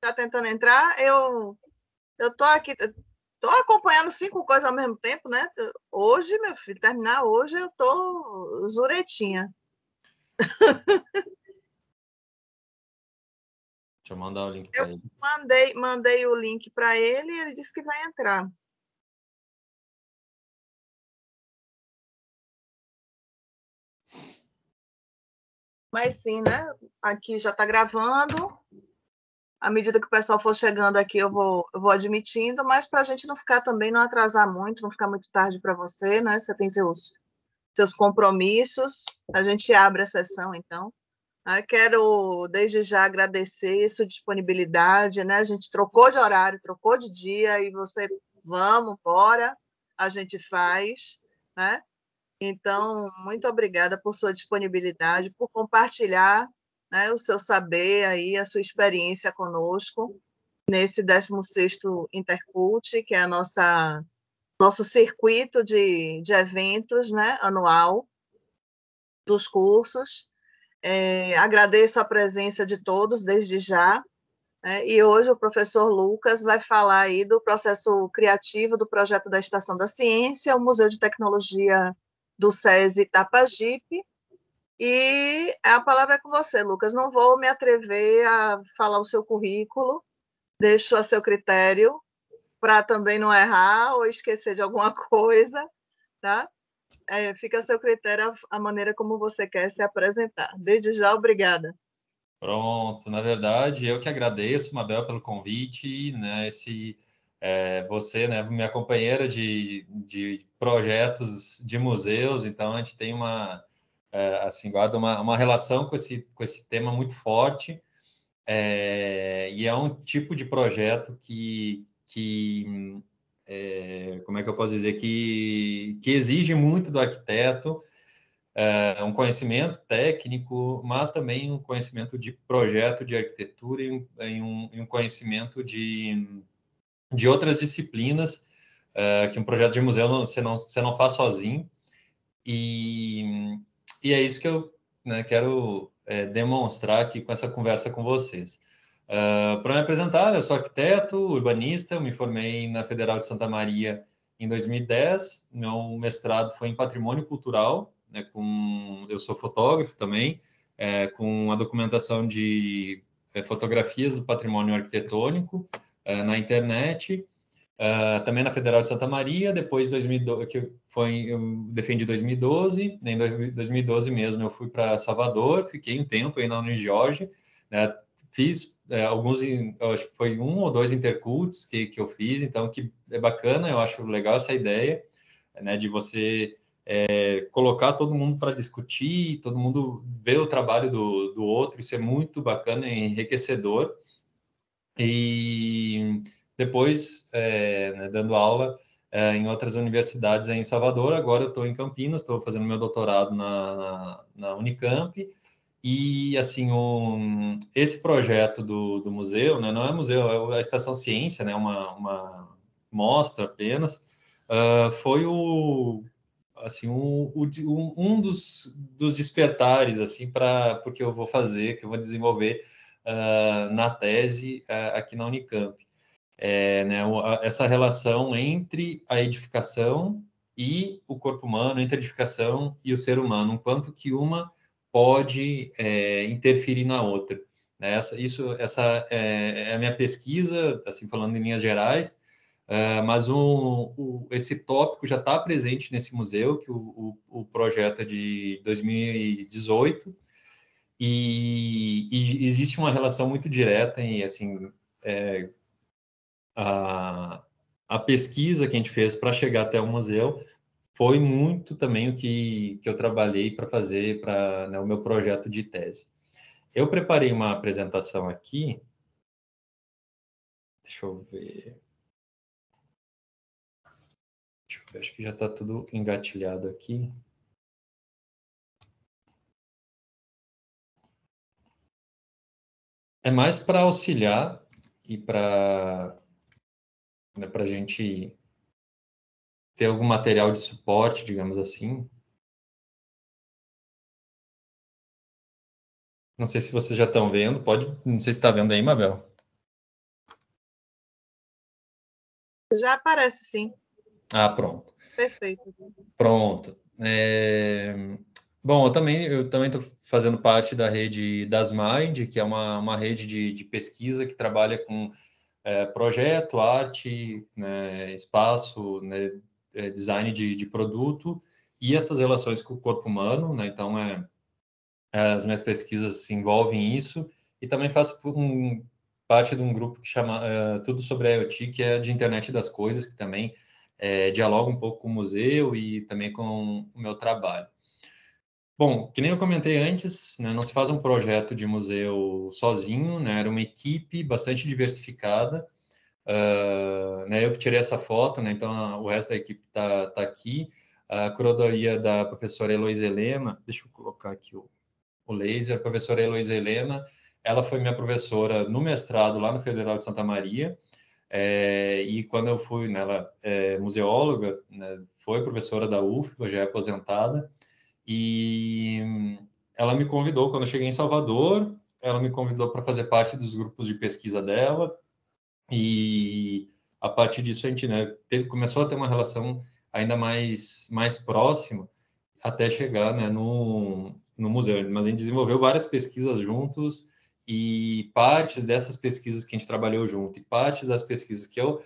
Tá tentando entrar? Eu tô aqui, tô acompanhando 5 coisas ao mesmo tempo, né? Hoje, meu filho, terminar hoje, eu tô zuretinha. Deixa eu mandar o link Eu para ele. mandei o link para ele e ele disse que vai entrar. Mas sim, né? Aqui já está gravando. À medida que o pessoal for chegando aqui, eu vou admitindo, mas para a gente não ficar também, não atrasar muito, não ficar muito tarde para você, né? Você tem seus compromissos. A gente abre a sessão, então. Quero, desde já, agradecer sua disponibilidade, né? A gente trocou de horário, trocou de dia, e você, vamos, bora, a gente faz, né? Então, muito obrigada por sua disponibilidade, por compartilhar, né, o seu saber aí, a sua experiência conosco nesse 16º Intercult, que é a nosso circuito de eventos, né, anual dos cursos. Agradeço a presença de todos desde já, né, e hoje o professor Lucas vai falar aí do processo criativo do projeto da Estação da Ciência, o Museu de Tecnologia do SESI Itapajipe, e a palavra é com você, Lucas. Não vou me atrever a falar o seu currículo, deixo a seu critério, para também não errar ou esquecer de alguma coisa, tá? Fica a seu critério a maneira como você quer se apresentar. Desde já, obrigada. Pronto, na verdade, eu que agradeço, Mabel, pelo convite, né? Você, né, minha companheira de projetos de museus, então a gente tem assim, guarda uma relação com esse tema muito forte, e é um tipo de projeto como é que eu posso dizer, que exige muito do arquiteto, um conhecimento técnico, mas também um conhecimento de projeto de arquitetura e um conhecimento de outras disciplinas, que um projeto de museu você não faz sozinho. E, e é isso que eu, né, quero demonstrar aqui com essa conversa com vocês. Para me apresentar, eu sou arquiteto, urbanista, eu me formei na Federal de Santa Maria em 2010, meu mestrado foi em patrimônio cultural, né, eu sou fotógrafo também, com a documentação de fotografias do patrimônio arquitetônico na internet, também na Federal de Santa Maria, depois 2012, eu defendi 2012, em 2012 mesmo eu fui para Salvador, fiquei um tempo aí na Unijorge, né, fiz eu acho que foi 1 ou 2 intercults que eu fiz, então que é bacana, eu acho legal essa ideia, né, de você colocar todo mundo para discutir, todo mundo ver o trabalho do outro, isso é muito bacana e enriquecedor. E depois, né, dando aula em outras universidades em Salvador. Agora eu estou em Campinas, estou fazendo meu doutorado na Unicamp. E, assim, esse projeto do museu, né, não é museu, é a Estação Ciência, né, uma mostra apenas, foi assim, um dos despertares, assim, porque eu vou fazer, que eu vou desenvolver na tese aqui na Unicamp. Né, essa relação entre a edificação e o corpo humano, entre a edificação e o ser humano, o quanto que uma pode interferir na outra. Né? Essa é a minha pesquisa, assim, falando em linhas gerais, mas esse tópico já está presente nesse museu, que o projeto é de 2018, e existe uma relação muito direta e assim a, a pesquisa que a gente fez para chegar até o museu foi muito também o que eu trabalhei para fazer para, né, o meu projeto de tese. Eu preparei uma apresentação aqui, deixa eu ver, acho que já está tudo engatilhado aqui. É mais para auxiliar e para, né, para a gente ter algum material de suporte, digamos assim. Não sei se vocês já estão vendo, não sei se está vendo aí, Mabel. Já aparece, sim. Ah, pronto. Perfeito. Pronto. Bom, eu também estou fazendo parte da rede das Mind, que é uma rede de pesquisa que trabalha com projeto, arte, né, espaço, né, design de produto e essas relações com o corpo humano, né? Então, as minhas pesquisas se envolvem isso e também faço parte de um grupo que chama Tudo sobre a IoT, que é de internet das coisas, que também dialoga um pouco com o museu e também com o meu trabalho. Bom, que nem eu comentei antes, né, não se faz um projeto de museu sozinho, né, era uma equipe bastante diversificada, né, eu que tirei essa foto, né, então o resto da equipe tá aqui, a curadoria da professora Heloísa Helena, deixa eu colocar aqui o laser, a professora Heloísa Helena, ela foi minha professora no mestrado lá no Federal de Santa Maria, e quando eu fui, né, ela é museóloga, né, foi professora da UFBA, já é aposentada, e ela me convidou, quando eu cheguei em Salvador, ela me convidou para fazer parte dos grupos de pesquisa dela, e a partir disso a gente, né, começou a ter uma relação ainda mais próxima, até chegar, né, no museu. Mas a gente desenvolveu várias pesquisas juntos e partes dessas pesquisas que a gente trabalhou junto e partes das pesquisas que eu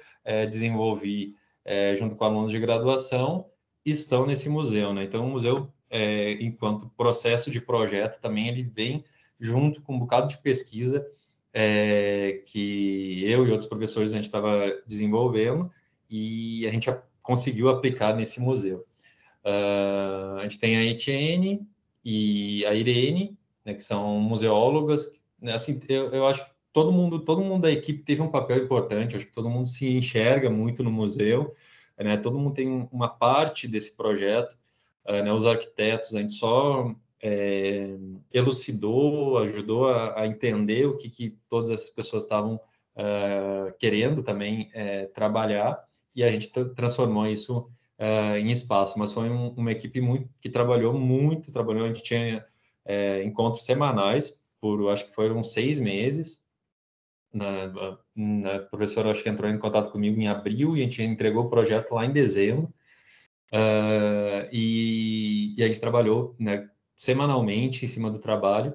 desenvolvi junto com alunos de graduação estão nesse museu, né? Então, o museu, enquanto processo de projeto, também ele vem junto com um bocado de pesquisa que eu e outros professores a gente estava desenvolvendo e a gente conseguiu aplicar nesse museu. A gente tem a Etienne e a Irene, né, que são museólogas. Né, assim, eu acho que todo mundo da equipe teve um papel importante. Eu acho que todo mundo se enxerga muito no museu, né? Todo mundo tem uma parte desse projeto. Né, os arquitetos, a gente só elucidou, ajudou a entender o que todas essas pessoas estavam querendo também trabalhar, e a gente transformou isso em espaço, mas foi uma equipe muito que trabalhou, a gente tinha encontros semanais, acho que foram 6 meses, a professora acho que entrou em contato comigo em abril, e a gente entregou o projeto lá em dezembro, e a gente trabalhou, né, semanalmente em cima do trabalho,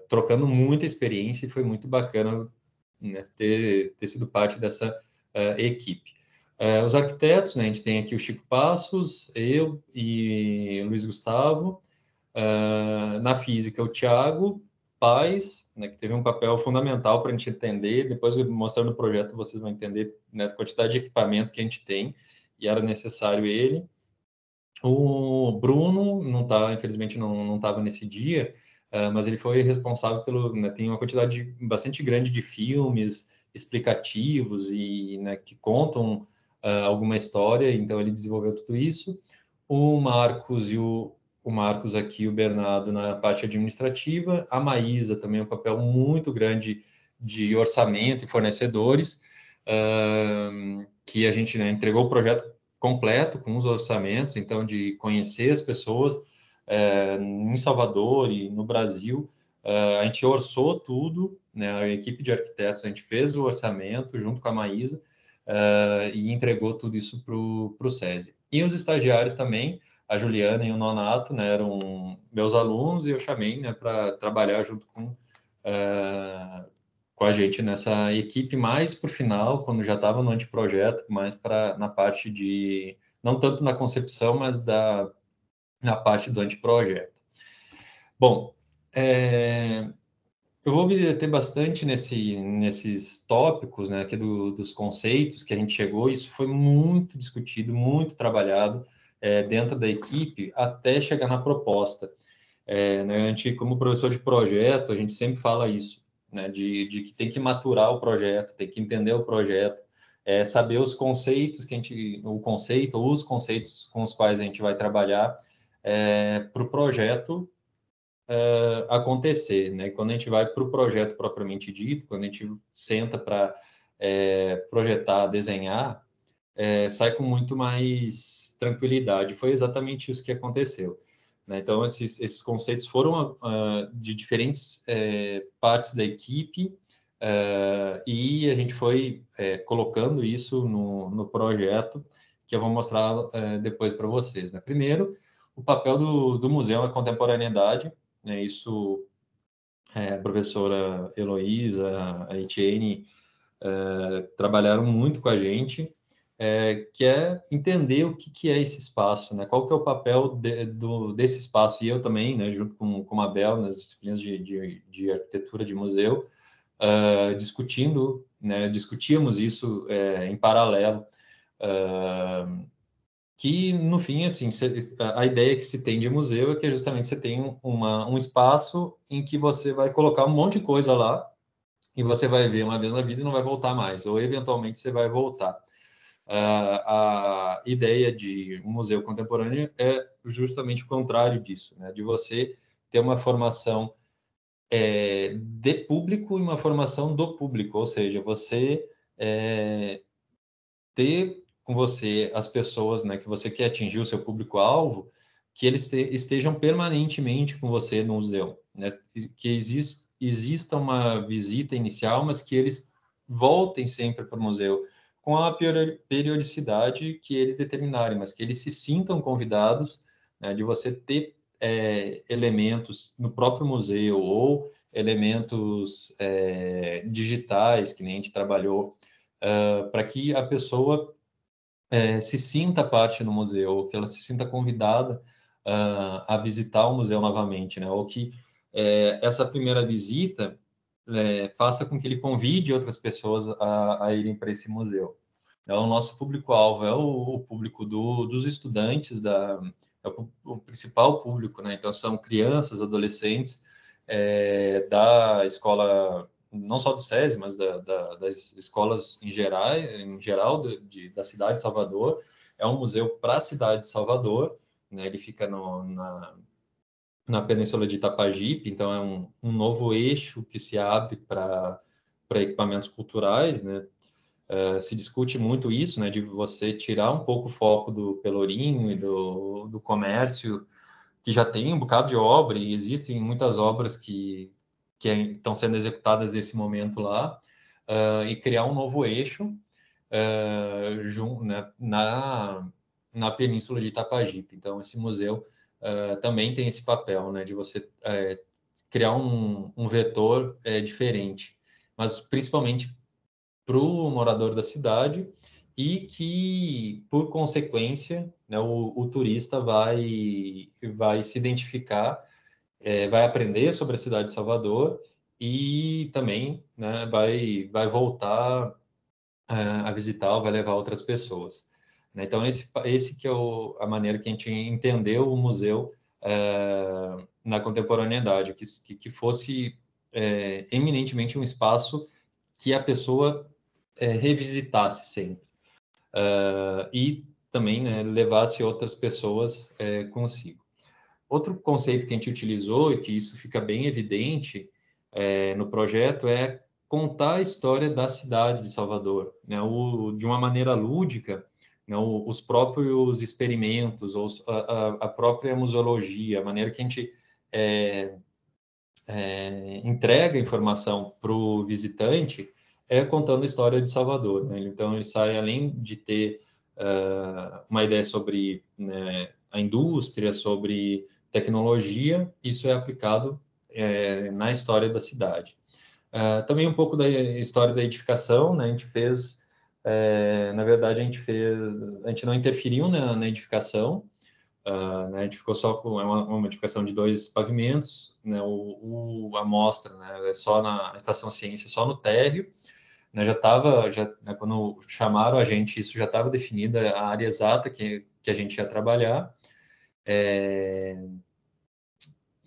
trocando muita experiência, e foi muito bacana, né, ter sido parte dessa equipe. Os arquitetos, né, a gente tem aqui o Chico Passos, eu e Luiz Gustavo. Na física, o Tiago Paes, né, que teve um papel fundamental para a gente entender. Depois, mostrando o projeto, vocês vão entender, né, a quantidade de equipamento que a gente tem, e era necessário ele. O Bruno não tá, infelizmente não estava nesse dia, mas ele foi responsável pelo, né, tem uma quantidade bastante grande de filmes explicativos e, né, que contam alguma história, então ele desenvolveu tudo isso. O Marcos o Marcos aqui, o Bernardo na parte administrativa, a Maísa também um papel muito grande de orçamento e fornecedores, que a gente, né, entregou o projeto completo com os orçamentos, então de conhecer as pessoas em Salvador e no Brasil, a gente orçou tudo, né, a equipe de arquitetos, a gente fez o orçamento junto com a Maísa e entregou tudo isso para o SESI. E os estagiários também, a Juliana e o Nonato, né, eram meus alunos, e eu chamei, né, para trabalhar junto com a gente nessa equipe, mais para o final, quando já estava no anteprojeto, mais na parte de, não tanto na concepção, mas na parte do anteprojeto. Bom, eu vou me deter bastante nesses tópicos, né, aqui dos conceitos que a gente chegou. Isso foi muito discutido, muito trabalhado dentro da equipe até chegar na proposta. Né, a gente, como professor de projeto, a gente sempre fala isso, né, de que tem que maturar o projeto, tem que entender o projeto, saber os conceitos ou os conceitos com os quais a gente vai trabalhar para o projeto acontecer, né? Quando a gente vai para o projeto propriamente dito, quando a gente senta para projetar, desenhar, sai com muito mais tranquilidade. Foi exatamente isso que aconteceu. Né? Então, esses conceitos foram de diferentes partes da equipe, e a gente foi colocando isso no projeto, que eu vou mostrar depois para vocês, né? Primeiro, o papel do museu na contemporaneidade, né? Isso, a professora Heloísa, a Etienne, trabalharam muito com a gente, que é entender o que é esse espaço, né? Qual que é o papel desse espaço, e eu também, né, junto com a Bel, nas disciplinas de arquitetura de museu, discutíamos isso em paralelo, que no fim, assim, a ideia que se tem de museu é que justamente você tem um espaço em que você vai colocar um monte de coisa lá e você vai ver uma vez na vida e não vai voltar mais, ou eventualmente você vai voltar. A ideia de um museu contemporâneo é justamente o contrário disso, né? De você ter uma formação de público e uma formação do público, ou seja, você ter com você as pessoas, né, que você quer atingir o seu público-alvo, que eles estejam permanentemente com você no museu, né? Que exista uma visita inicial, mas que eles voltem sempre para o museu com a periodicidade que eles determinarem, mas que eles se sintam convidados, né, de você ter elementos no próprio museu ou elementos digitais, que nem a gente trabalhou, para que a pessoa se sinta parte do museu, que ela se sinta convidada a visitar o museu novamente, né? Ou que essa primeira visita faça com que ele convide outras pessoas a irem para esse museu. Então, o nosso público-alvo é o público dos estudantes, é o principal público, né? Então, são crianças, adolescentes da escola, não só do SESI, mas das escolas em geral da cidade de Salvador. É um museu para a cidade de Salvador, né? Ele fica na Península de Itapajipe, então é um novo eixo que se abre para equipamentos culturais, né? Se discute muito isso, né, de você tirar um pouco o foco do Pelourinho e do comércio, que já tem um bocado de obra, e existem muitas obras que estão sendo executadas nesse momento lá, e criar um novo eixo né, na Península de Itapajipe. Então, esse museu também tem esse papel, né, de você criar um vetor diferente, mas principalmente para o morador da cidade, e que, por consequência, né, o turista vai se identificar, vai aprender sobre a cidade de Salvador e também, né, vai voltar a visitar ou vai levar outras pessoas, né? Então, esse que é a maneira que a gente entendeu o museu na contemporaneidade, que fosse eminentemente um espaço que a pessoa revisitasse sempre, e também, né, levasse outras pessoas consigo. Outro conceito que a gente utilizou, e que isso fica bem evidente no projeto, é contar a história da cidade de Salvador, né, de uma maneira lúdica, né, os próprios experimentos, ou a própria museologia, a maneira que a gente entrega a informação para o visitante contando a história de Salvador, né? Então, ele sai, além de ter uma ideia sobre, né, a indústria, sobre tecnologia, isso é aplicado na história da cidade. Também um pouco da história da edificação, né? A gente fez, na verdade, a gente não interferiu na edificação, né, a gente ficou só com uma edificação de 2 pavimentos, né, a mostra, né, é só na Estação Ciência, só no térreo, né, né, quando chamaram a gente, isso já estava definida a área exata que a gente ia trabalhar,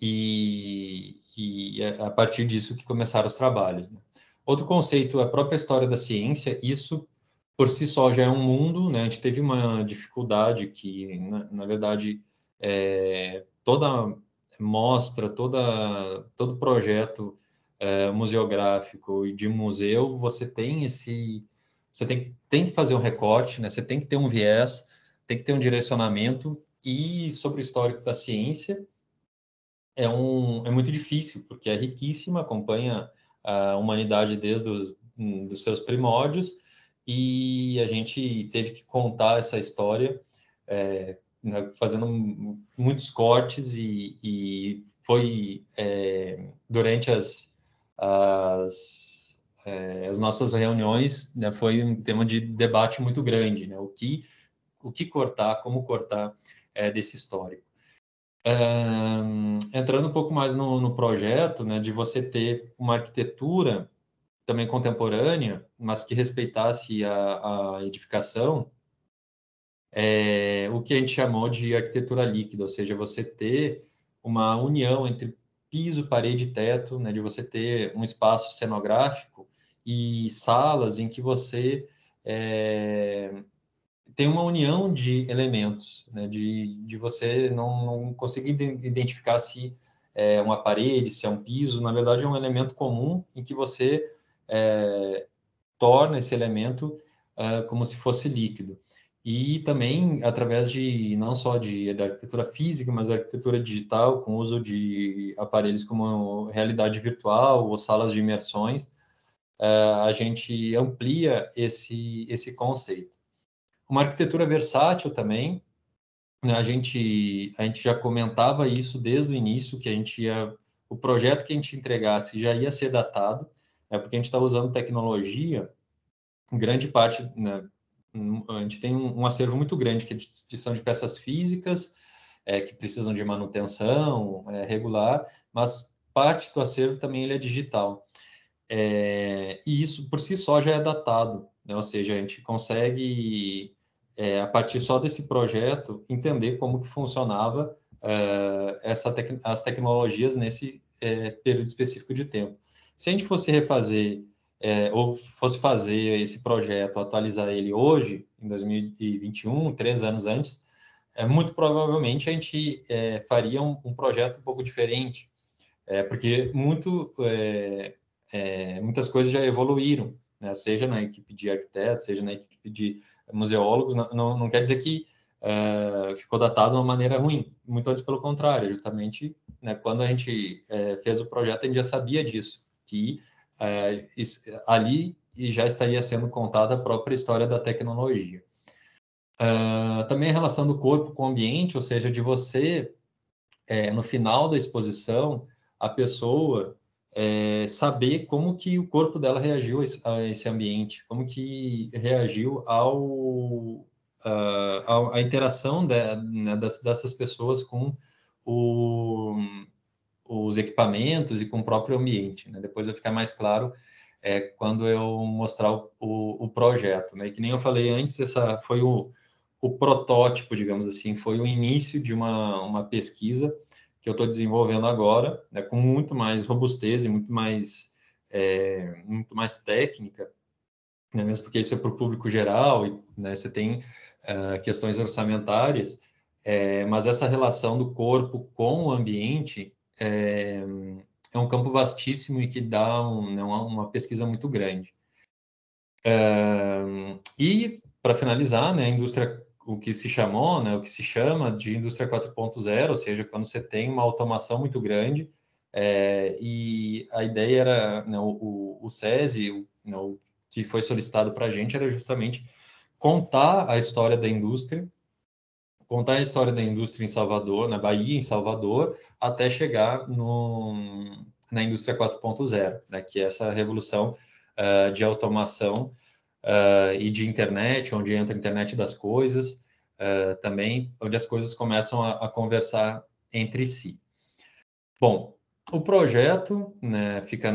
e a partir disso que começaram os trabalhos, né. Outro conceito, a própria história da ciência, isso por si só já é um mundo, né? A gente teve uma dificuldade que, na verdade, toda mostra, todo projeto museográfico e de museu, você tem que fazer um recorte, né? Você tem que ter um viés, tem que ter um direcionamento, e sobre o histórico da ciência é muito difícil, porque é riquíssima, acompanha a humanidade desde dos seus primórdios, e a gente teve que contar essa história, né, fazendo muitos cortes, e foi durante as nossas reuniões, né, foi um tema de debate muito grande, né, o que cortar, como cortar desse histórico. Entrando um pouco mais no projeto, né, de você ter uma arquitetura também contemporânea, mas que respeitasse a edificação, o que a gente chamou de arquitetura líquida, ou seja, você ter uma união entre piso, parede e teto, né, de você ter um espaço cenográfico e salas em que você tem uma união de elementos, né, de você não conseguir identificar se é uma parede, se é um piso, na verdade é um elemento comum em que você torna esse elemento como se fosse líquido. E também através de não só da arquitetura física, mas da arquitetura digital, com o uso de aparelhos como realidade virtual ou salas de imersões, a gente amplia esse conceito. Uma arquitetura versátil também, né, a gente já comentava isso desde o início, que o projeto que a gente entregasse já ia ser datado, porque a gente está usando tecnologia, grande parte, né, a gente tem um acervo muito grande que são de peças físicas, que precisam de manutenção regular, mas parte do acervo também ele é digital. E isso por si só já é datado, né? Ou seja, a gente consegue, a partir só desse projeto, entender como que funcionava as tecnologias nesse período específico de tempo. Se a gente fosse refazer, ou fosse fazer esse projeto, atualizar ele hoje, em 2021, 3 anos antes, muito provavelmente a gente faria um projeto um pouco diferente, porque muitas coisas já evoluíram, né? Seja na equipe de arquitetos, seja na equipe de museólogos, não quer dizer que ficou datado de uma maneira ruim, muito antes pelo contrário, justamente, né, quando a gente fez o projeto, a gente já sabia disso, que ali já estaria sendo contada a própria história da tecnologia. Também a relação do corpo com o ambiente, ou seja, de você, no final da exposição, a pessoa saber como que o corpo dela reagiu a esse ambiente, como que reagiu à interação né, dessas pessoas com o, os equipamentos e com o próprio ambiente, né? Depois vai ficar mais claro quando eu mostrar o projeto, né? E que nem eu falei antes, essa foi o protótipo, digamos assim, foi o início de uma pesquisa que eu estou desenvolvendo agora, né, com muito mais robustez e muito mais técnica, né, mesmo porque isso é para o público geral, e, né, você tem questões orçamentárias, mas essa relação do corpo com o ambiente é um campo vastíssimo e que dá né, uma pesquisa muito grande. E, para finalizar, né, a indústria, o que se chamou, né, o que se chama de indústria 4.0, ou seja, quando você tem uma automação muito grande, e a ideia era, né, o SESI, né, o que foi solicitado para a gente era justamente contar a história da indústria, contar a história da indústria em Salvador, na Bahia, em Salvador, até chegar na indústria 4.0, né, que é essa revolução de automação e de internet, onde entra a internet das coisas, também, onde as coisas começam a conversar entre si. Bom, o projeto, né, fica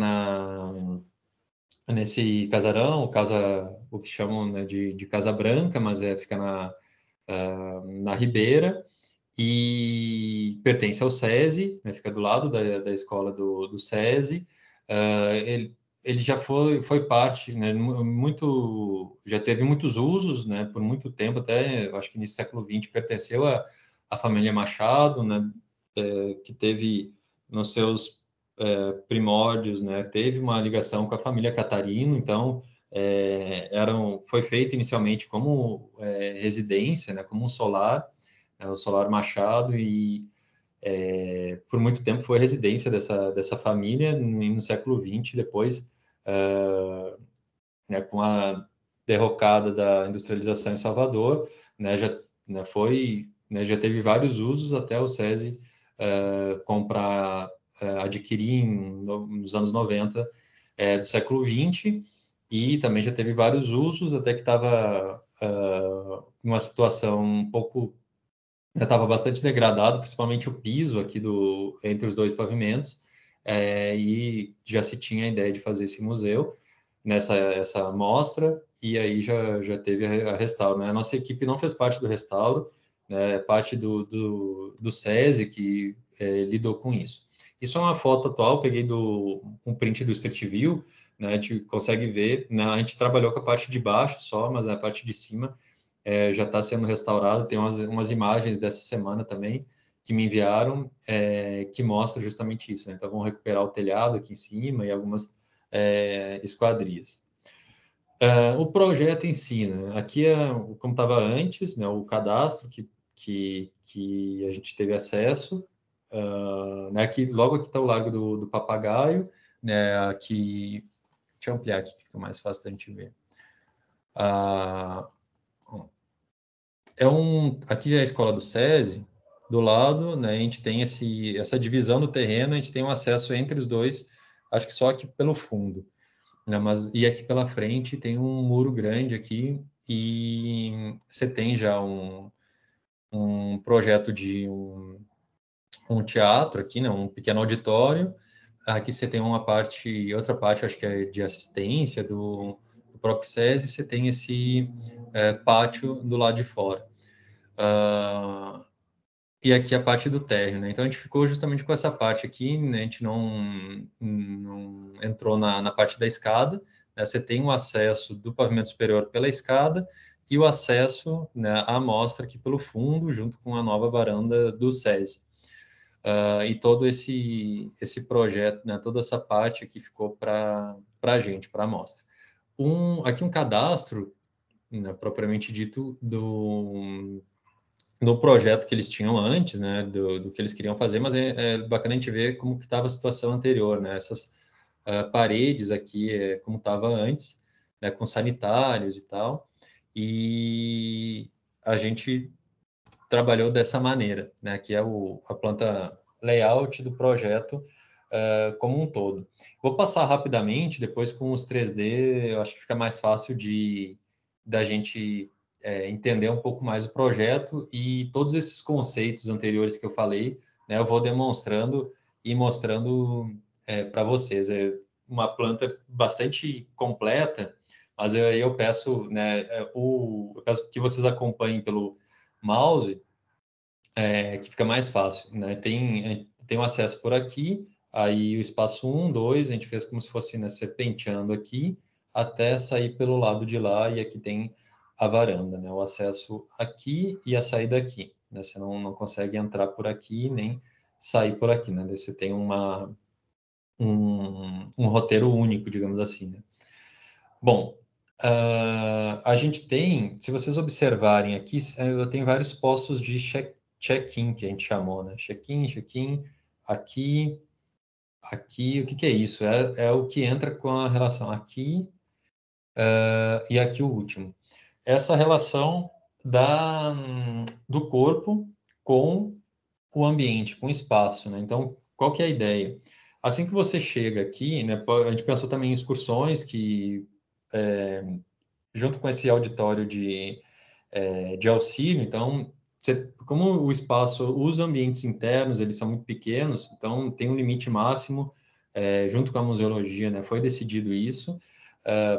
nesse casarão, o que chamam, né, de Casa Branca, mas fica na Ribeira, e pertence ao SESI, né, fica do lado da escola do SESI. Ele já foi parte, né, já teve muitos usos, né, por muito tempo, até eu acho que no século XX pertenceu à família Machado, né, que teve nos seus primórdios, né, teve uma ligação com a família Catarino, então foi feito inicialmente como residência, né, como um solar, o Solar Machado, e por muito tempo foi residência dessa família, no século XX, depois, né, com a derrocada da industrialização em Salvador, né, já teve vários usos até o SESI comprar, adquirir nos anos 90 do século XX, e também já teve vários usos até que estava uma situação um pouco, estava bastante degradado, principalmente o piso aqui entre os dois pavimentos, e já se tinha a ideia de fazer esse museu essa mostra, e aí já teve a restauro, né? A nossa equipe não fez parte do restauro, né? Parte do SESI que lidou com isso. Isso é uma foto atual, peguei um print do Street View, né? A gente consegue ver, né? A gente trabalhou com a parte de baixo só, mas a parte de cima já está sendo restaurada. Tem umas imagens dessa semana também que me enviaram, que mostra justamente isso, né? Então, vão recuperar o telhado aqui em cima e algumas esquadrias. O projeto em si, né? Aqui é como estava antes, né? O cadastro que a gente teve acesso, né? Logo aqui está o Largo do Papagaio, né? Aqui, deixa eu ampliar aqui, que fica mais fácil da gente ver. Aqui é a escola do SESI, do lado, né? A gente tem essa divisão do terreno, a gente tem um acesso entre os dois, acho que só aqui pelo fundo. E aqui pela frente tem um muro grande aqui, e você tem já um projeto de um teatro aqui, né, um pequeno auditório. Aqui você tem outra parte, acho que é de assistência do próprio SESI, você tem esse pátio do lado de fora. E aqui a parte do térreo, né? Então a gente ficou justamente com essa parte aqui, né? A gente não entrou na parte da escada, né? Você tem um acesso do pavimento superior pela escada e o acesso, né, à mostra aqui pelo fundo, junto com a nova varanda do SESI. E todo esse projeto, né, toda essa parte aqui ficou para a gente, para a mostra. Aqui um cadastro, né, propriamente dito, no projeto que eles tinham antes, né, do que eles queriam fazer, mas é bacana a gente ver como que estava a situação anterior, né, essas paredes aqui, como estava antes, né, com sanitários e tal, e a gente trabalhou dessa maneira, né, que é a planta layout do projeto como um todo. Vou passar rapidamente, depois com os 3D, eu acho que fica mais fácil da gente entender um pouco mais o projeto, e todos esses conceitos anteriores que eu falei, né, eu vou demonstrando e mostrando para vocês. É uma planta bastante completa, mas eu peço, né, eu peço que vocês acompanhem pelo mouse, que fica mais fácil, né? Tem um acesso por aqui, aí o espaço 1, 2, a gente fez como se fosse, né, serpenteando aqui, até sair pelo lado de lá, e aqui tem a varanda, né? O acesso aqui e a saída aqui, né? Você não consegue entrar por aqui, nem sair por aqui, né? Você tem um roteiro único, digamos assim, né? Bom, a gente tem, se vocês observarem aqui, eu tenho vários postos de check-in, que a gente chamou, né? Check-in, aqui, aqui, o que é isso? É o que entra com a relação aqui, e aqui o último. Essa relação do corpo com o ambiente, com o espaço, né? Então, qual que é a ideia? Assim que você chega aqui, né? A gente pensou também em excursões que junto com esse auditório de auxílio. Então, como o espaço, os ambientes internos, eles são muito pequenos, então tem um limite máximo, junto com a museologia, né, foi decidido isso,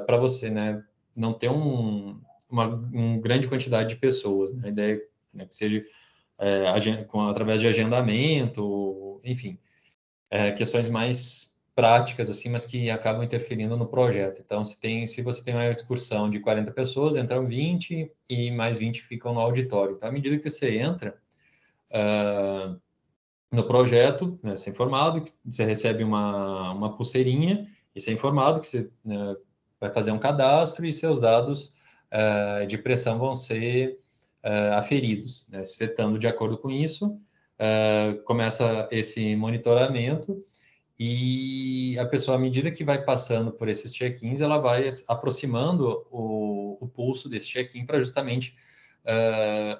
para você, né, não ter uma grande quantidade de pessoas, né, a ideia, né, que seja através de agendamento, enfim, questões mais práticas, assim, mas que acabam interferindo no projeto. Então, se você tem uma excursão de 40 pessoas, entram 20 e mais 20 ficam no auditório. Então, à medida que você entra no projeto, né, você é informado que você recebe uma pulseirinha, e você é informado que você, né, vai fazer um cadastro, e seus dados de pressão vão ser aferidos, né, setando de acordo com isso. começa esse monitoramento e a pessoa, à medida que vai passando por esses check-ins, ela vai aproximando o pulso desse check-in para justamente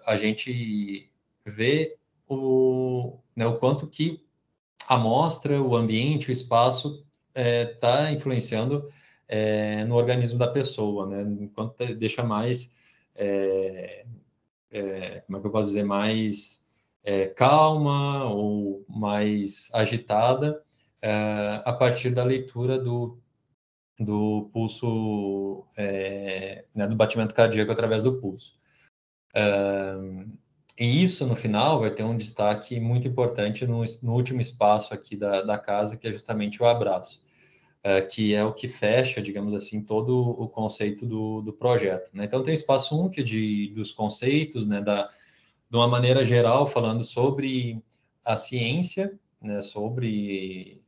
a gente ver né, o quanto que a amostra, o ambiente, o espaço está influenciando no organismo da pessoa, né? Enquanto deixa mais, como é que eu posso dizer, mais calma ou mais agitada a partir da leitura do pulso, né, do batimento cardíaco através do pulso. E isso, no final, vai ter um destaque muito importante no último espaço aqui da casa, que é justamente o abraço, que é o que fecha, digamos assim, todo o conceito do projeto, né? Então, tem o espaço 1, que é dos conceitos, né, de uma maneira geral, falando sobre a ciência, né, sobre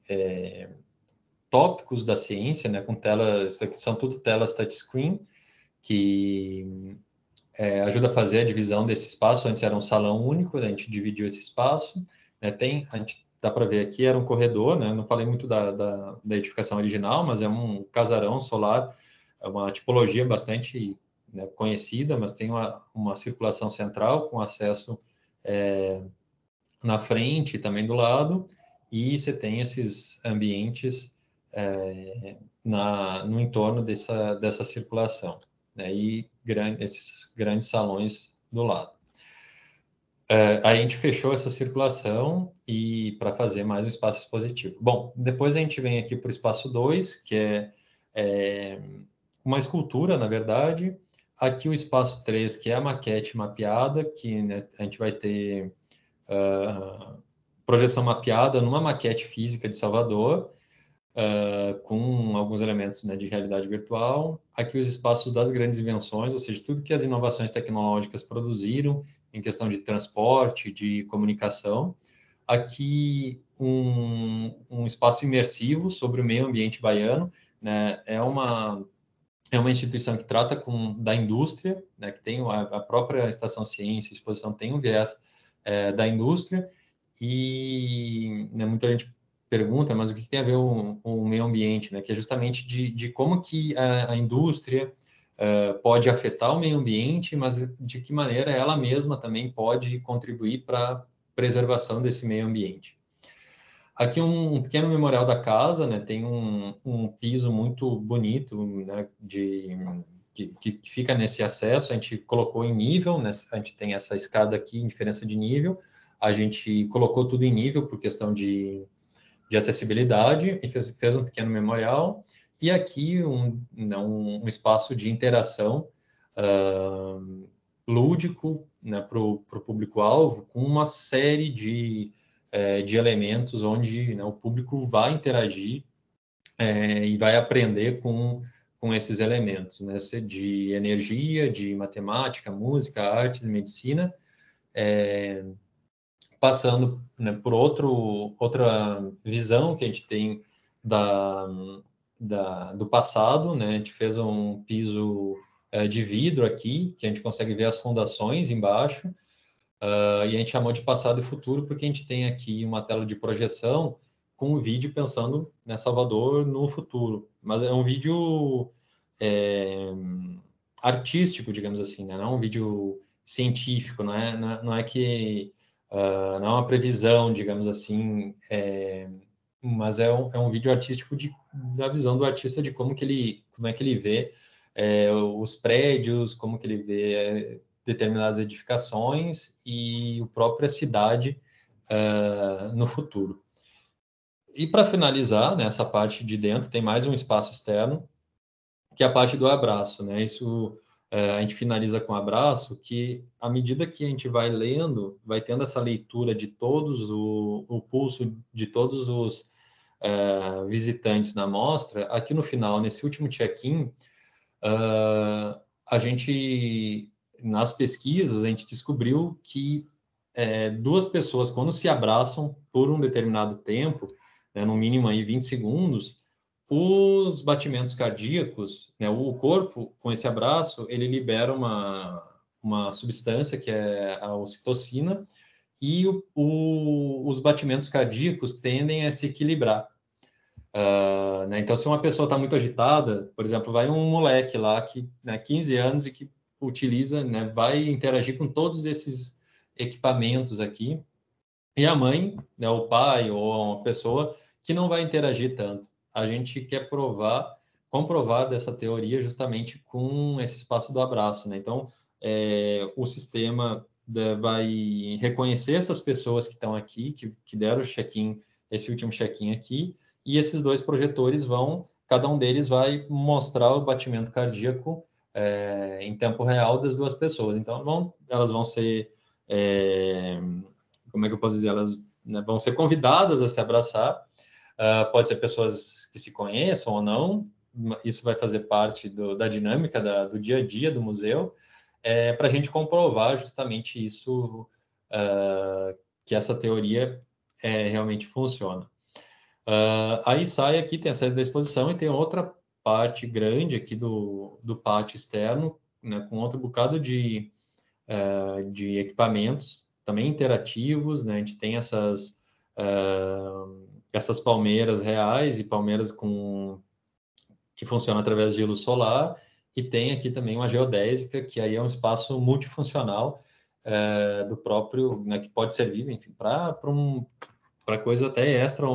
tópicos da ciência, né, com telas, isso aqui são tudo telas touchscreen, que ajuda a fazer a divisão desse espaço. Antes era um salão único, a gente dividiu esse espaço, né, a gente dá para ver aqui, era um corredor, né, não falei muito da edificação original, mas é um casarão solar, é uma tipologia bastante, né, conhecida, mas tem uma circulação central com acesso na frente e também do lado, e você tem esses ambientes no entorno dessa circulação, né, e esses grandes salões do lado. Aí a gente fechou essa circulação e para fazer mais um espaço expositivo. Bom, depois a gente vem aqui para o espaço 2, que é uma escultura, na verdade. Aqui o espaço 3, que é a maquete mapeada, que, né, a gente vai ter projeção mapeada numa maquete física de Salvador, com alguns elementos, né, de realidade virtual. Aqui os espaços das grandes invenções, ou seja, tudo que as inovações tecnológicas produziram em questão de transporte, de comunicação. Aqui um espaço imersivo sobre o meio ambiente baiano, né? É uma instituição que trata da indústria, né, que tem a própria Estação Ciência e Exposição tem um viés da indústria, e, né, muita gente pergunta, mas o que tem a ver o meio ambiente, né, que é justamente de como que a indústria pode afetar o meio ambiente, mas de que maneira ela mesma também pode contribuir para a preservação desse meio ambiente. Aqui um pequeno memorial da casa, né? Tem um piso muito bonito, né? Que fica nesse acesso. A gente colocou em nível, né? A gente tem essa escada aqui em diferença de nível. A gente colocou tudo em nível por questão de acessibilidade e fez um pequeno memorial. E aqui um espaço de interação lúdico, né, para o público-alvo, com uma série de elementos onde, né, o público vai interagir e vai aprender com esses elementos, né, de energia, de matemática, música, artes, medicina, passando, né, por outra visão que a gente tem do passado, né? A gente fez um piso de vidro aqui, que a gente consegue ver as fundações embaixo, e a gente chamou de passado e futuro porque a gente tem aqui uma tela de projeção com um vídeo pensando, né, Salvador no futuro. Mas é um vídeo artístico, digamos assim, né? Não é um vídeo científico, não é que não é uma previsão, digamos assim, mas é um vídeo artístico da visão do artista de como é que ele vê os prédios, como que ele vê determinadas edificações e a própria cidade no futuro. E para finalizar, nessa parte de dentro, tem mais um espaço externo, que é a parte do abraço, né? Isso a gente finaliza com o abraço, que à medida que a gente vai lendo, vai tendo essa leitura de todos o pulso de todos os visitantes na mostra, aqui no final, nesse último check-in, a gente, nas pesquisas, a gente descobriu que duas pessoas, quando se abraçam por um determinado tempo, né, no mínimo aí 20 segundos, os batimentos cardíacos, né, o corpo, com esse abraço, ele libera uma substância que é a ocitocina, e os batimentos cardíacos tendem a se equilibrar. Né? Então, se uma pessoa está muito agitada, por exemplo, vai um moleque lá que, né, 15 anos e que utiliza, né, vai interagir com todos esses equipamentos aqui, e a mãe, né, o pai ou uma pessoa que não vai interagir tanto. A gente quer comprovar dessa teoria justamente com esse espaço do abraço, né? Então, o sistema vai reconhecer essas pessoas que estão aqui, que deram o check-in, esse último check-in aqui, e esses dois projetores cada um deles vai mostrar o batimento cardíaco em tempo real das duas pessoas. Então, elas vão ser como é que eu posso dizer? Elas, né, vão ser convidadas a se abraçar. Pode ser pessoas que se conheçam ou não. Isso vai fazer parte da dinâmica do dia a dia do museu, para a gente comprovar justamente isso, que essa teoria realmente funciona. Aí sai aqui, tem a saída da exposição e tem outra parte grande aqui do pátio externo, né, com outro bocado de equipamentos também interativos, né? A gente tem essas palmeiras reais e palmeiras que funcionam através de luz solar, e tem aqui também uma geodésica, que aí é um espaço multifuncional do próprio, né, que pode servir, enfim, para coisas até extra,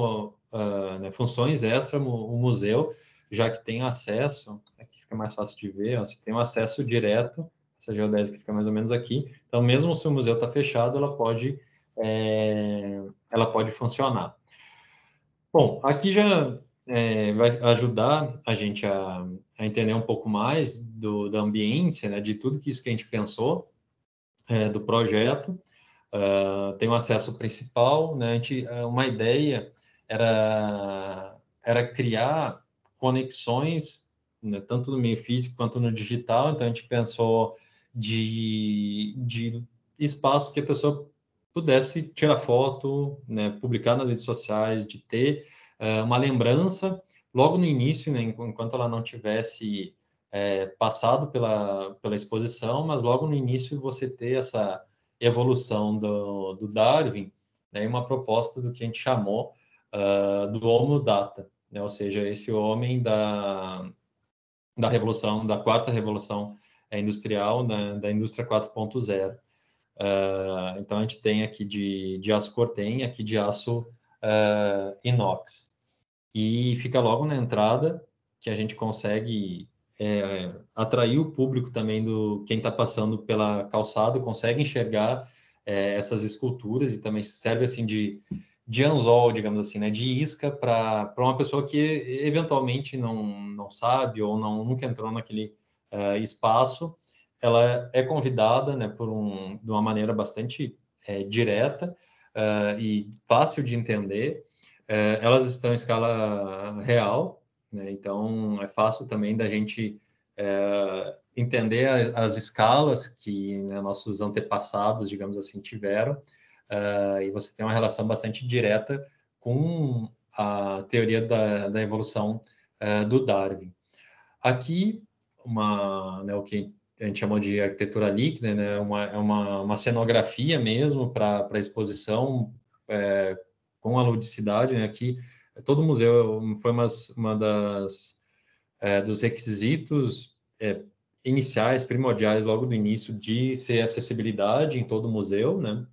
né, funções extra o museu, já que tem acesso, aqui fica mais fácil de ver, ó, você tem um acesso direto, essa geodésica fica mais ou menos aqui, então mesmo se o museu está fechado, ela pode funcionar. Bom, aqui já vai ajudar a gente a entender um pouco mais da ambiência, né, de tudo isso que a gente pensou, do projeto. Tem o acesso principal, né? Uma ideia era criar conexões, né, tanto no meio físico quanto no digital. Então, a gente pensou de espaços que a pessoa pudesse tirar foto, né, publicar nas redes sociais, de ter uma lembrança logo no início, né, enquanto ela não tivesse passado pela exposição, mas logo no início você ter essa evolução do Darwin, né, uma proposta do que a gente chamou do Homo Data, né, ou seja, esse homem da revolução, da quarta revolução industrial, da indústria 4.0. Então, a gente tem aqui de aço cortem, aqui de aço inox. E fica logo na entrada que a gente consegue atrair o público também do quem está passando pela calçada, consegue enxergar essas esculturas e também serve assim de anzol, digamos assim, né, de isca para uma pessoa que eventualmente não sabe ou nunca entrou naquele espaço. Ela é convidada, né, de uma maneira bastante direta e fácil de entender. Elas estão em escala real, né? Então é fácil também da gente entender as escalas que, né, nossos antepassados, digamos assim, tiveram, e você tem uma relação bastante direta com a teoria da evolução do Darwin. Aqui, né, o que a gente chamou de arquitetura líquida, né, uma cenografia mesmo para a exposição, com a ludicidade, né, aqui todo museu foi uma dos requisitos iniciais, primordiais, logo do início, de ser acessibilidade em todo o museu, né?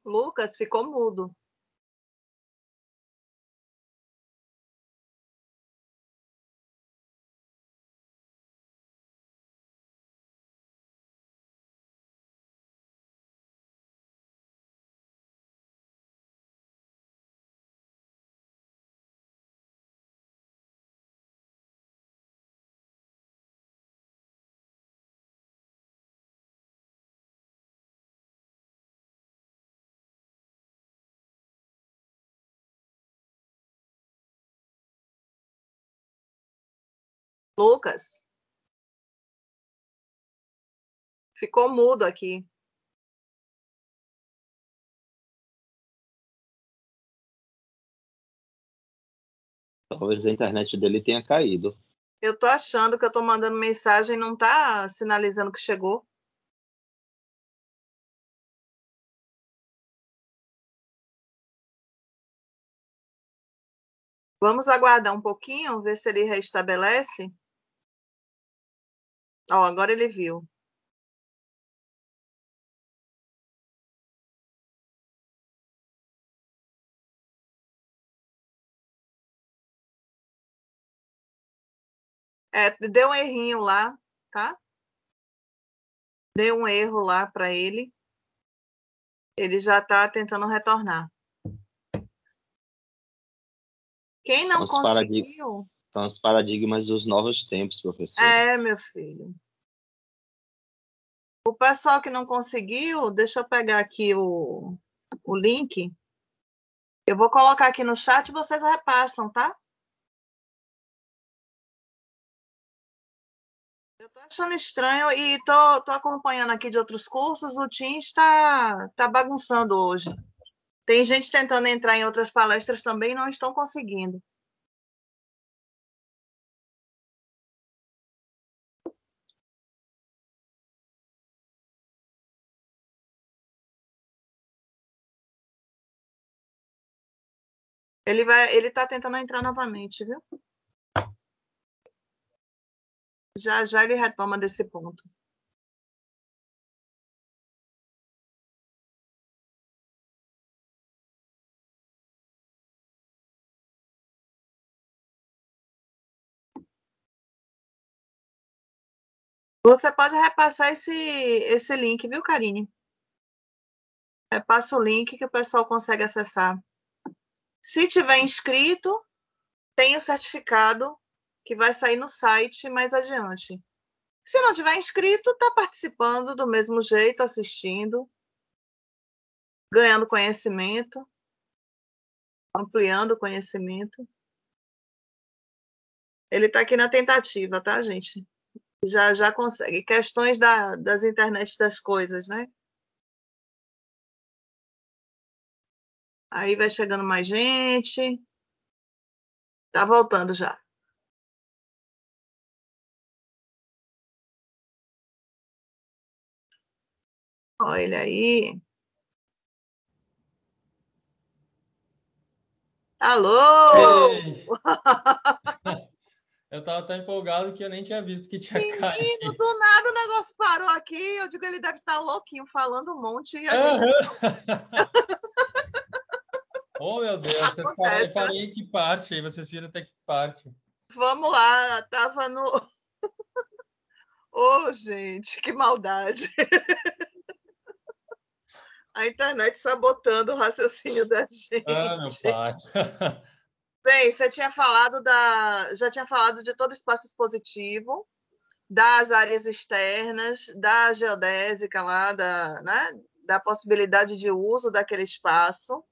Lucas ficou mudo. Lucas. Ficou mudo aqui. Talvez a internet dele tenha caído. Eu tô achando que eu tô mandando mensagem e não tá sinalizando que chegou. Vamos aguardar um pouquinho, ver se ele restabelece. Ó, agora ele viu. Deu um errinho lá, tá? Deu um erro lá para ele. Ele já está tentando retornar. Quem não conseguiu... São os paradigmas dos novos tempos, professor. Meu filho. O pessoal que não conseguiu, deixa eu pegar aqui o link. Eu vou colocar aqui no chat e vocês repassam, tá? Eu tô achando estranho e tô acompanhando aqui de outros cursos. O Teams tá bagunçando hoje. Tem gente tentando entrar em outras palestras também e não estão conseguindo. Ele tá tentando entrar novamente, viu? Já já ele retoma desse ponto. Você pode repassar esse link, viu, Karine? Repassa o link que o pessoal consegue acessar. Se tiver inscrito, tem o certificado que vai sair no site mais adiante. Se não tiver inscrito, está participando do mesmo jeito, assistindo, ganhando conhecimento, ampliando o conhecimento. Ele está aqui na tentativa, tá, gente? Já consegue. Questões das internet das coisas, né? Aí vai chegando mais gente. Tá voltando já. Olha ele aí. Alô! Ei! Eu tava tão empolgado que eu nem tinha visto que tinha Menino, caído. do nada o negócio parou aqui. Eu digo, ele deve estar louquinho, falando um monte. E a gente... Oh, meu Deus, vocês parem em que parte aí? Vocês viram até que parte? Vamos lá, tava no... Oh, gente, que maldade. A internet sabotando o raciocínio da gente. Meu pai. Bem, você tinha falado já tinha falado de todo o espaço expositivo, das áreas externas, da geodésica lá, né, da possibilidade de uso daquele espaço.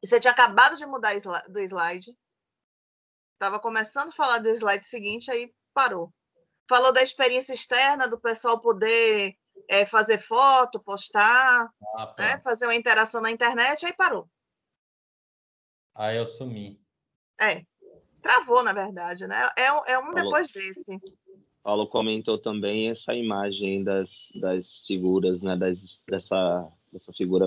E você tinha acabado de mudar do slide. Estava começando a falar do slide seguinte, aí parou. Falou da experiência externa, do pessoal poder fazer foto, postar, né, fazer uma interação na internet, aí parou. Aí eu sumi. Travou, na verdade, né? É um depois desse. Paulo comentou também essa imagem das figuras, né? Dessa figura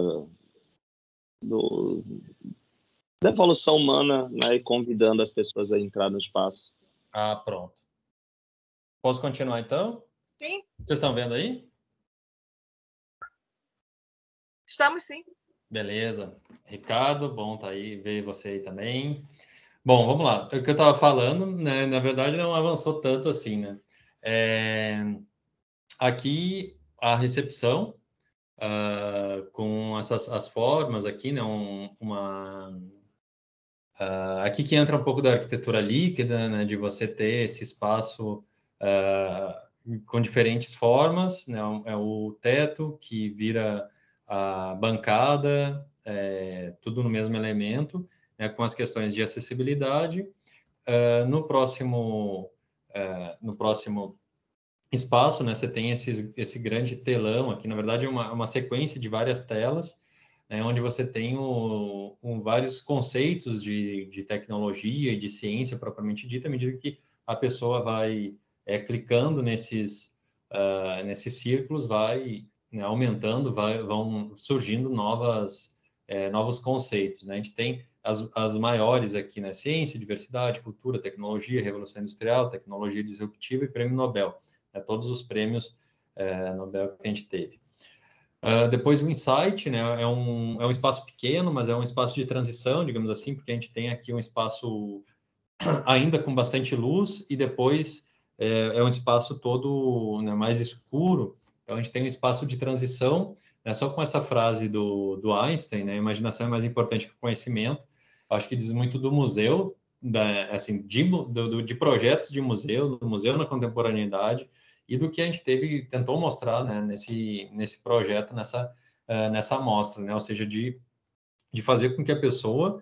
da evolução humana, né? E convidando as pessoas a entrar no espaço. Pronto. Posso continuar, então? Sim. Vocês estão vendo aí? Estamos, sim. Beleza. Ricardo, bom tá aí, ver você aí também. Bom, vamos lá. O que eu estava falando, né? Na verdade, não avançou tanto assim, né? Aqui, a recepção, com as formas aqui, né? Aqui que entra um pouco da arquitetura líquida, né, de você ter esse espaço com diferentes formas, né, é o teto que vira a bancada, tudo no mesmo elemento, né, com as questões de acessibilidade. No próximo espaço, né, você tem esse grande telão aqui, na verdade é uma sequência de várias telas, né, onde você tem vários conceitos de tecnologia e de ciência propriamente dita, à medida que a pessoa vai clicando nesses círculos, vai, né, aumentando, vão surgindo novos conceitos, né? A gente tem as maiores aqui, né? Ciência, diversidade, cultura, tecnologia, revolução industrial, tecnologia disruptiva e prêmio Nobel, né? Todos os prêmios Nobel que a gente teve. Depois o Insight, né? É um espaço pequeno, mas é um espaço de transição, digamos assim, porque a gente tem aqui um espaço ainda com bastante luz, e depois é um espaço todo, né, mais escuro. Então, a gente tem um espaço de transição, né, só com essa frase do Einstein, né, imaginação é mais importante que o conhecimento. Acho que diz muito do museu, assim, de projetos de museu, do museu na contemporaneidade, e do que a gente tentou mostrar, né, nesse projeto, nessa amostra, né, ou seja, de fazer com que a pessoa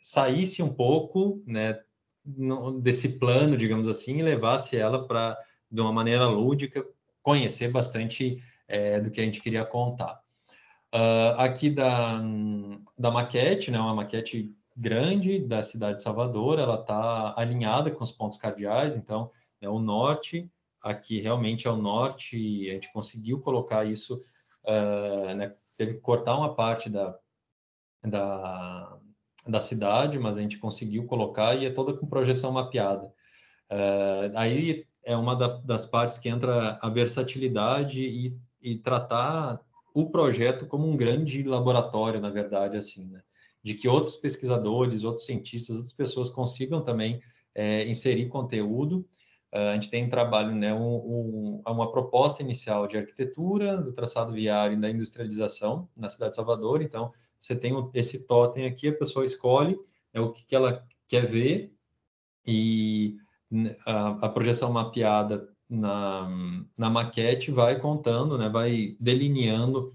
saísse um pouco, né, desse plano, digamos assim, e levasse ela para, de uma maneira lúdica, conhecer bastante do que a gente queria contar. Aqui da maquete, né, uma maquete grande da cidade de Salvador, ela está alinhada com os pontos cardeais, então é o norte, aqui realmente é o norte, e a gente conseguiu colocar isso, né, teve que cortar uma parte da, da cidade, mas a gente conseguiu colocar, e é toda com projeção mapeada. Aí é uma das partes que entra a versatilidade e tratar o projeto como um grande laboratório, na verdade, assim, né? De que outros pesquisadores, outros cientistas, outras pessoas consigam também inserir conteúdo. A gente tem um trabalho, né, uma proposta inicial de arquitetura, do traçado viário e da industrialização na cidade de Salvador. Então, você tem esse totem aqui, a pessoa escolhe o que ela quer ver, e a projeção mapeada na maquete vai contando, né, vai delineando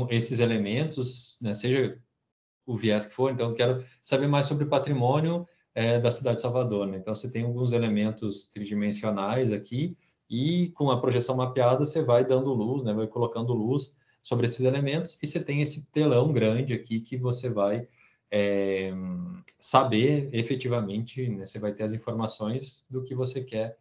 esses elementos, né, seja o viés que for. Então, eu quero saber mais sobre o patrimônio da cidade de Salvador, né? Então, você tem alguns elementos tridimensionais aqui, e com a projeção mapeada você vai dando luz, né, vai colocando luz sobre esses elementos, e você tem esse telão grande aqui que você vai saber efetivamente, né, você vai ter as informações do que você quer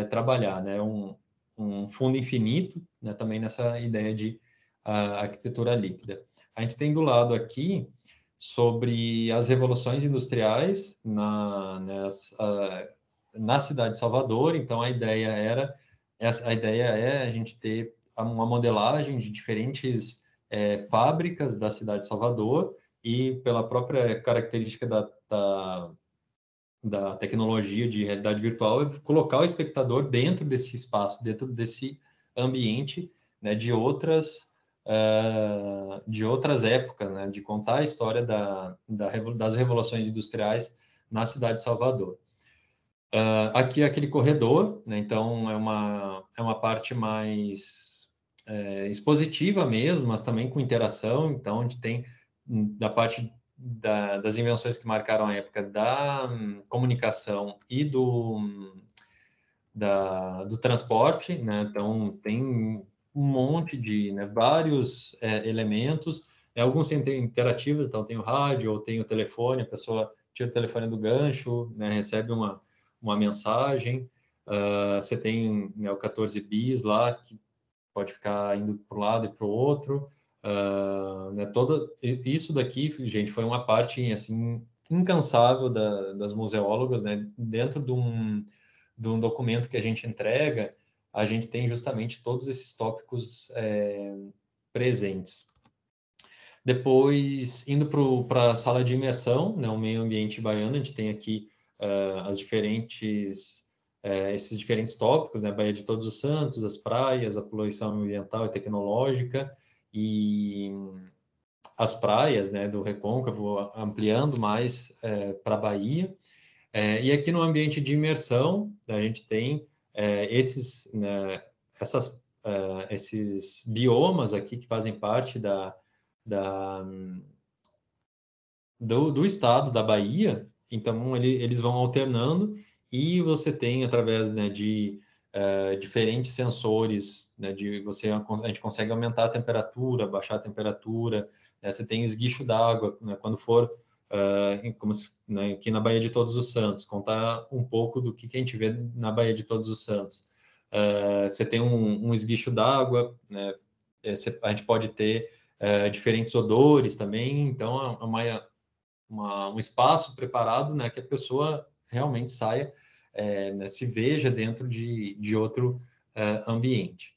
trabalhar, né? Um fundo infinito, né, também nessa ideia de arquitetura líquida. A gente tem do lado aqui sobre as revoluções industriais na cidade de Salvador. Então, a ideia é a gente ter uma modelagem de diferentes fábricas da cidade de Salvador, e pela própria característica da tecnologia de realidade virtual, é colocar o espectador dentro desse espaço, dentro desse ambiente, né, de outras épocas, né, de contar a história das revoluções industriais na cidade de Salvador. Aqui é aquele corredor, né, então é uma parte mais expositiva mesmo, mas também com interação. Então, a gente tem da parte das invenções que marcaram a época da comunicação e do transporte, né? Então, tem um monte de, né, vários elementos, alguns são interativos, então tem o rádio ou tem o telefone, a pessoa tira o telefone do gancho, né, recebe uma mensagem. Você tem, né, o 14 bis lá, que pode ficar indo para um lado e para o outro. Né, isso daqui, gente, foi uma parte assim incansável das museólogas, né? Dentro de um documento que a gente entrega, a gente tem justamente todos esses tópicos presentes. Depois, indo para a sala de imersão, né, o meio ambiente baiano, a gente tem aqui esses diferentes tópicos, né, Baía de Todos os Santos, as praias, a poluição ambiental e tecnológica, e as praias, né, do Recôncavo, ampliando mais para a Bahia. E aqui no ambiente de imersão, a gente tem esses, né, esses biomas aqui que fazem parte do estado da Bahia. Então, eles vão alternando, e você tem, através, né, de diferentes sensores, né, a gente consegue aumentar a temperatura, baixar a temperatura, né, você tem esguicho d'água, né, quando for, né, aqui na Baía de Todos os Santos, contar um pouco do que a gente vê na Baía de Todos os Santos. Você tem um esguicho d'água, né, a gente pode ter diferentes odores também, então um espaço preparado, né, que a pessoa realmente saia, né, se veja dentro de outro ambiente.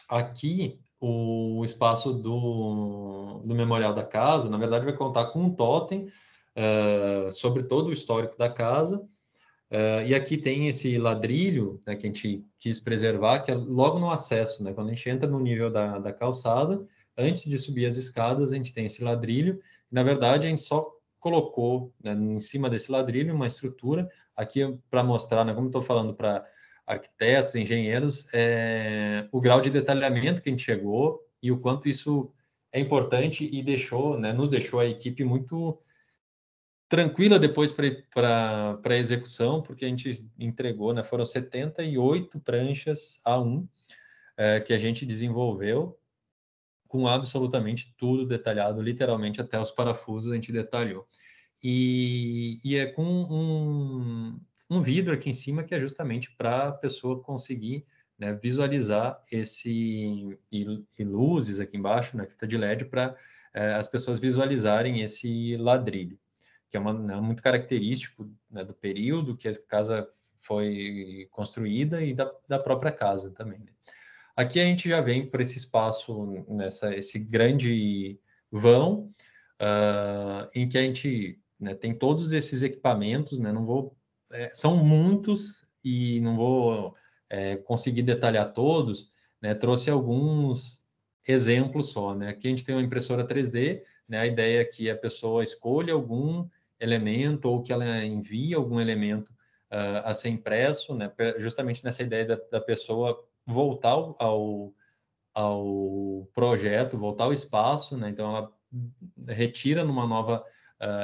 Aqui, o espaço do Memorial da Casa, na verdade, vai contar com um totem sobre todo o histórico da casa, e aqui tem esse ladrilho, né, que a gente quis preservar, que é logo no acesso, né, quando a gente entra no nível da calçada, antes de subir as escadas, a gente tem esse ladrilho. Na verdade, a gente só colocou, né, em cima desse ladrilho uma estrutura, aqui para mostrar, né, como estou falando para arquitetos, engenheiros, o grau de detalhamento que a gente chegou e o quanto isso é importante e né, nos deixou a equipe muito tranquila depois para a execução, porque a gente entregou, né, foram 78 pranchas A1 que a gente desenvolveu, com absolutamente tudo detalhado, literalmente até os parafusos a gente detalhou. E é com um vidro aqui em cima que é justamente para a pessoa conseguir, né, visualizar e luzes aqui embaixo, na fita de LED, para as pessoas visualizarem esse ladrilho, que é né, muito característico, né, do período que a casa foi construída e da própria casa também, né? Aqui a gente já vem por esse espaço, esse grande vão, em que a gente, né, tem todos esses equipamentos, né, são muitos e não vou conseguir detalhar todos, né, trouxe alguns exemplos só, né? Aqui a gente tem uma impressora 3D, né, a ideia é que a pessoa escolha algum elemento ou que ela envie algum elemento a ser impresso, né, justamente nessa ideia da pessoa voltar ao projeto, voltar ao espaço, né? Então ela retira numa nova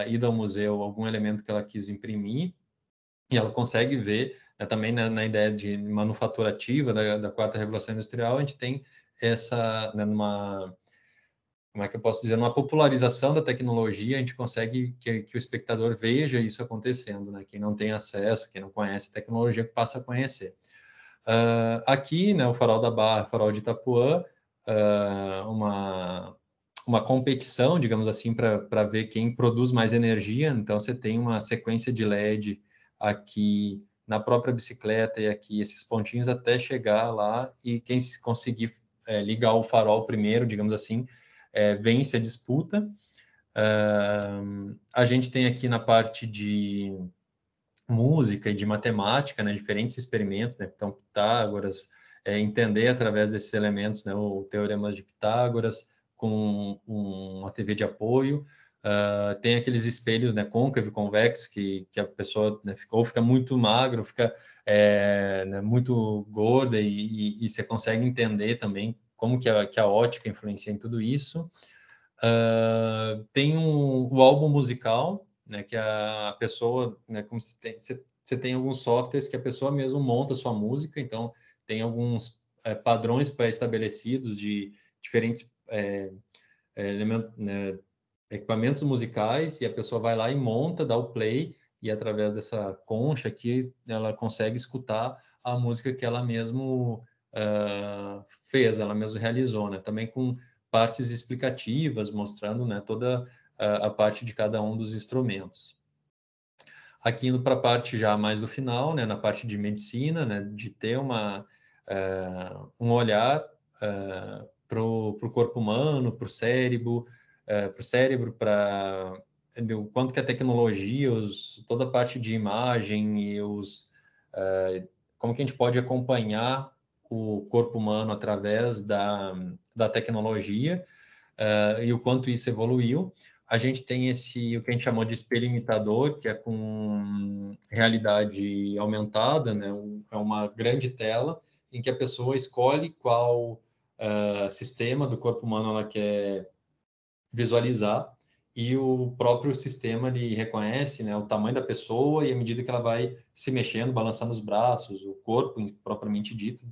ida ao museu algum elemento que ela quis imprimir e ela consegue ver, né, também na ideia de manufatura ativa da quarta revolução industrial, a gente tem essa, né, como é que eu posso dizer, uma popularização da tecnologia, a gente consegue que o espectador veja isso acontecendo, né? Quem não tem acesso, quem não conhece a tecnologia, passa a conhecer. Aqui, né, o Farol da Barra, Farol de Itapuã, uma competição, digamos assim, para ver quem produz mais energia. Então, você tem uma sequência de LED aqui na própria bicicleta e aqui esses pontinhos até chegar lá e quem conseguir ligar o farol primeiro, digamos assim, vence a disputa. A gente tem aqui na parte de música e de matemática, né, diferentes experimentos, né, então Pitágoras, entender através desses elementos, né, o teorema de Pitágoras com uma TV de apoio, tem aqueles espelhos, né, côncavo e convexo que a pessoa, né, fica muito magro, fica né, muito gorda e você consegue entender também como que a ótica influencia em tudo isso. Tem o álbum musical, né, que a pessoa, né, como você tem alguns softwares que a pessoa mesmo monta sua música, então tem alguns padrões pré-estabelecidos de diferentes elementos, né, equipamentos musicais, e a pessoa vai lá e monta, dá o play, e através dessa concha aqui, ela consegue escutar a música que ela mesmo fez, ela mesmo realizou, né? Também com partes explicativas, mostrando, né, toda a parte de cada um dos instrumentos. Aqui indo para a parte já mais do final, né, na parte de medicina, né, de ter um olhar para o corpo humano, para o cérebro, para o quanto que a tecnologia, toda a parte de imagem e como que a gente pode acompanhar o corpo humano através da tecnologia, e o quanto isso evoluiu. A gente tem o que a gente chamou de espelho imitador, que é com realidade aumentada, né? É uma grande tela em que a pessoa escolhe qual sistema do corpo humano ela quer visualizar, e o próprio sistema ele reconhece, né, o tamanho da pessoa, e à medida que ela vai se mexendo, balançando os braços, o corpo propriamente dito,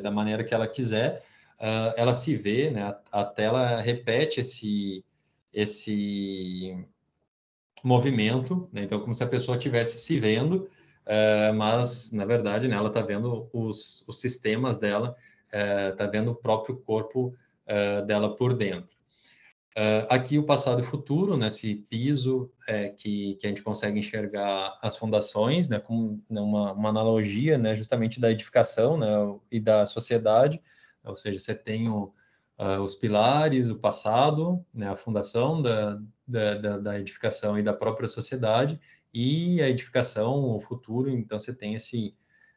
da maneira que ela quiser, ela se vê, né, a tela repete esse movimento, né? Então, como se a pessoa estivesse se vendo, mas, na verdade, né, ela está vendo os sistemas dela, está vendo o próprio corpo dela por dentro. Aqui o passado e o futuro, nesse piso que a gente consegue enxergar as fundações, né, como uma analogia, né, justamente da edificação, né, e da sociedade, ou seja, você tem os pilares, o passado, né, a fundação da edificação e da própria sociedade, e a edificação, o futuro, então você tem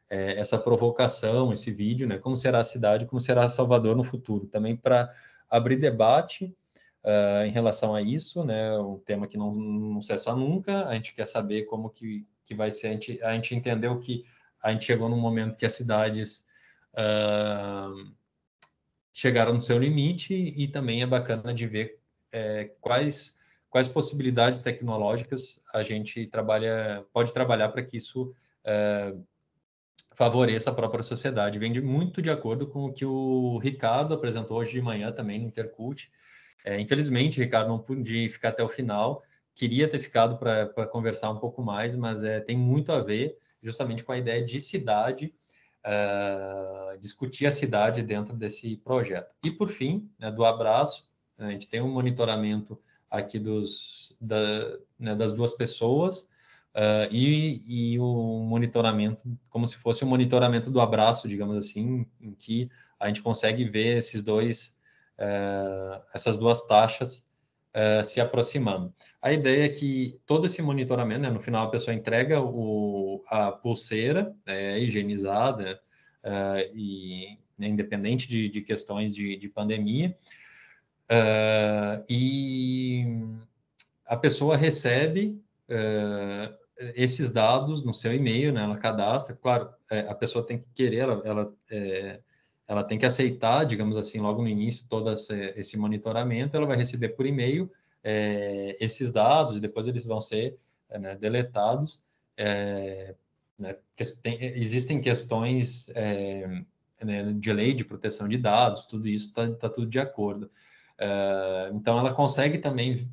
essa provocação, esse vídeo, né, como será a cidade, como será Salvador no futuro, também para abrir debate em relação a isso, né, um tema que não cessa nunca. A gente quer saber como que vai ser, a gente entendeu que a gente chegou num momento que as cidades chegaram no seu limite, e também é bacana de ver quais possibilidades tecnológicas a gente pode trabalhar para que isso favoreça a própria sociedade. Vem muito de acordo com o que o Ricardo apresentou hoje de manhã também no Intercult. Infelizmente, Ricardo, não pude ficar até o final. Queria ter ficado para conversar um pouco mais, mas tem muito a ver justamente com a ideia de cidade, discutir a cidade dentro desse projeto. E, por fim, né, do abraço, a gente tem um monitoramento aqui das duas pessoas, e o monitoramento, como se fosse um monitoramento do abraço, digamos assim, em que a gente consegue ver essas duas taxas se aproximando. A ideia é que todo esse monitoramento, né, no final a pessoa entrega a pulseira higienizada, e né, independente de questões de pandemia, e a pessoa recebe esses dados no seu e-mail, né? Ela cadastra, claro, a pessoa tem que querer, ela tem que aceitar, digamos assim, logo no início, todo esse monitoramento. Ela vai receber por e-mail esses dados, e depois eles vão ser né, deletados. Né, existem questões né, de lei de proteção de dados, tudo isso está tudo de acordo. Então, ela consegue também,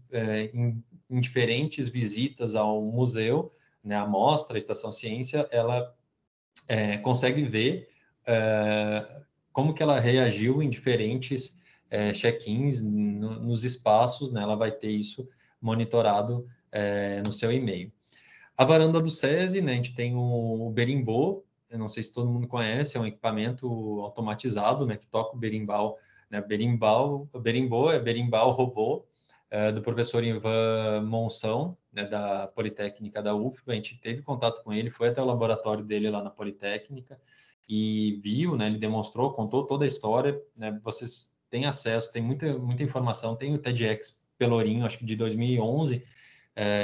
em diferentes visitas ao museu, né, a mostra, a Estação Ciência, ela consegue ver como que ela reagiu em diferentes check-ins nos espaços, né, ela vai ter isso monitorado no seu e-mail. A varanda do SESI, né, a gente tem o berimbau, eu não sei se todo mundo conhece, é um equipamento automatizado, né, que toca o berimbau, né, berimbau é berimbau robô, do professor Ivan Monção, né, da Politécnica da UFBA. A gente teve contato com ele, foi até o laboratório dele lá na Politécnica e viu, né, ele demonstrou, contou toda a história, né, vocês têm acesso, tem muita informação, tem o TEDx Pelourinho, acho que de 2011,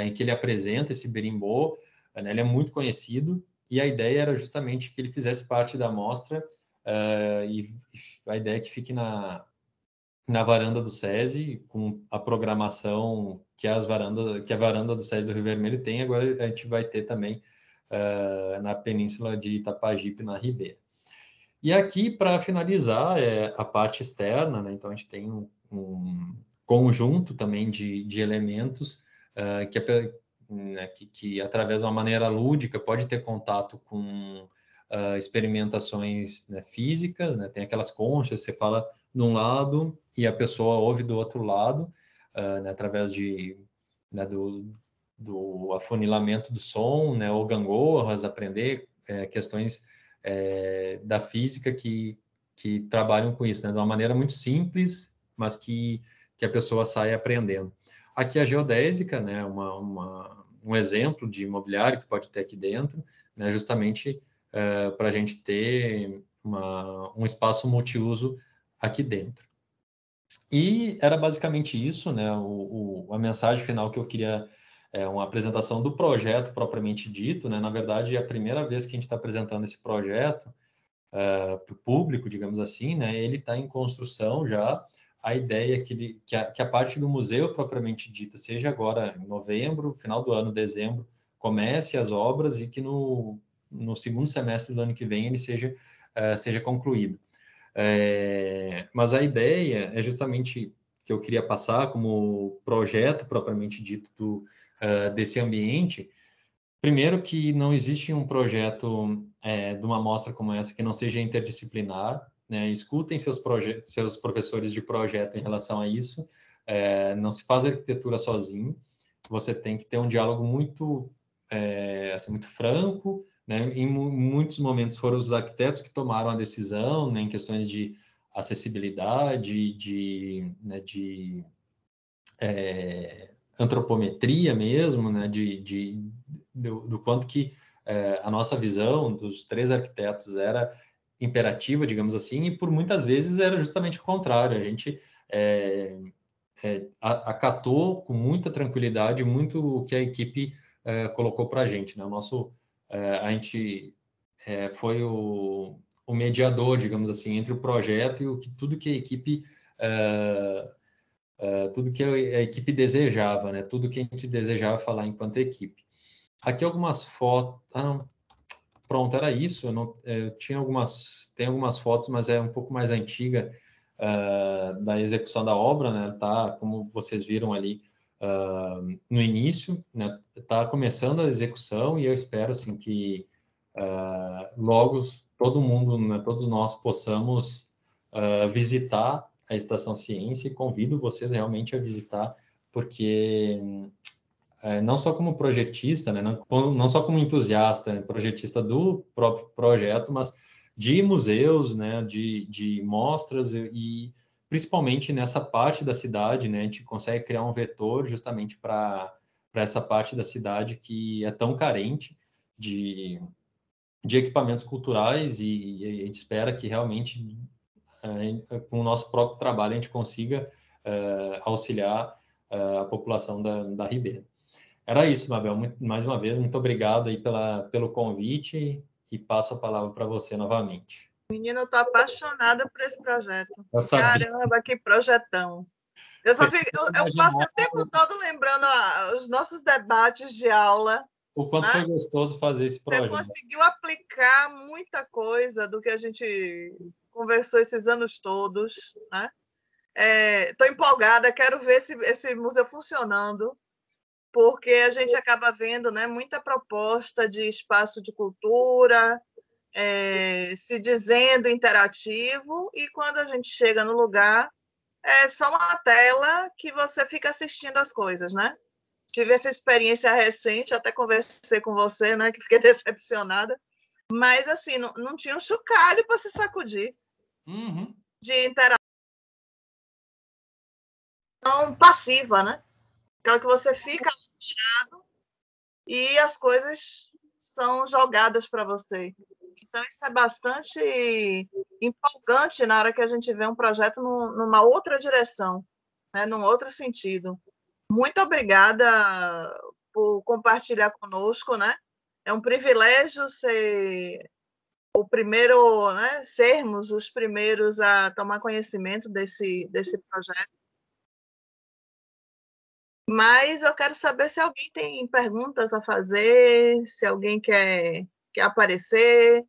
em que ele apresenta esse berimbau, né, ele é muito conhecido, e a ideia era justamente que ele fizesse parte da mostra, e a ideia é que fique na varanda do SESI, com a programação que a varanda do SESI do Rio Vermelho tem. Agora a gente vai ter também na Península de Itapajipe, na Ribeira. E aqui, para finalizar, a parte externa, né? Então a gente tem um conjunto também de elementos que, através de uma maneira lúdica, pode ter contato com experimentações, né, físicas, né? Tem aquelas conchas, você fala de um lado e a pessoa ouve do outro lado, né, através né, do afunilamento do som, né, ou gangorras, aprender questões da física que trabalham com isso, né, de uma maneira muito simples, mas que a pessoa sai aprendendo. Aqui a geodésica, né, um exemplo de imobiliário que pode ter aqui dentro, né, justamente para a gente ter um espaço multiuso aqui dentro. E era basicamente isso, né, a mensagem final que eu queria, uma apresentação do projeto propriamente dito, né, na verdade é a primeira vez que a gente está apresentando esse projeto para o público, digamos assim, né, ele está em construção já, a ideia que a parte do museu propriamente dita seja agora em novembro, final do ano, dezembro, comece as obras e que no segundo semestre do ano que vem ele seja concluído. Mas a ideia é justamente que eu queria passar como projeto propriamente dito desse ambiente. Primeiro que não existe um projeto de uma mostra como essa que não seja interdisciplinar, né? Escutem seus professores de projeto em relação a isso. Não se faz arquitetura sozinho. Você tem que ter um diálogo muito, assim, muito franco, né? Em muitos momentos foram os arquitetos que tomaram a decisão, né? Em questões de acessibilidade, né? Antropometria mesmo, né? Do quanto que a nossa visão dos três arquitetos era imperativa, digamos assim, e por muitas vezes era justamente o contrário. A gente acatou com muita tranquilidade muito o que a equipe colocou para a gente, né? A gente foi o mediador, digamos assim, entre o projeto e tudo que a equipe tudo que a equipe desejava, né? Tudo que a gente desejava falar enquanto equipe. Aqui algumas fotos. Ah, não. Pronto, era isso. Eu tem algumas fotos, mas é um pouco mais antiga da execução da obra, né? Tá, como vocês viram ali no início, né? Tá começando a execução e eu espero assim que logo todo mundo, né? Todos nós possamos visitar a Estação Ciência e convido vocês realmente a visitar, porque não só como projetista, né, não só como entusiasta, né, projetista do próprio projeto, mas de museus, né, de mostras principalmente nessa parte da cidade, né, a gente consegue criar um vetor justamente para essa parte da cidade que é tão carente de equipamentos culturais e a gente espera que realmente com o nosso próprio trabalho a gente consiga auxiliar a população da Ribeira. Era isso, Mabel. Mais uma vez, muito obrigado aí pelo convite e passo a palavra para você novamente. Menina, eu tô apaixonada por esse projeto. Eu sabia. Caramba, que projetão. Eu passei o tempo todo lembrando os nossos debates de aula. O quanto foi gostoso fazer esse projeto. Você conseguiu aplicar muita coisa do que a gente conversou esses anos todos, né? Estou empolgada, quero ver esse museu funcionando, porque a gente acaba vendo, né, muita proposta de espaço de cultura, se dizendo interativo, e quando a gente chega no lugar, é só uma tela que você fica assistindo as coisas, né? Tive essa experiência recente, até conversei com você, né, que fiquei decepcionada, mas assim, não tinha um chocalho para se sacudir de interação passiva, né? Aquela que você fica fechado e as coisas são jogadas para você. Então, isso é bastante empolgante na hora que a gente vê um projeto numa outra direção, né? Num outro sentido. Muito obrigada por compartilhar conosco, né? É um privilégio ser o primeiro, né? Sermos os primeiros a tomar conhecimento desse projeto. Mas eu quero saber se alguém tem perguntas a fazer, se alguém quer aparecer,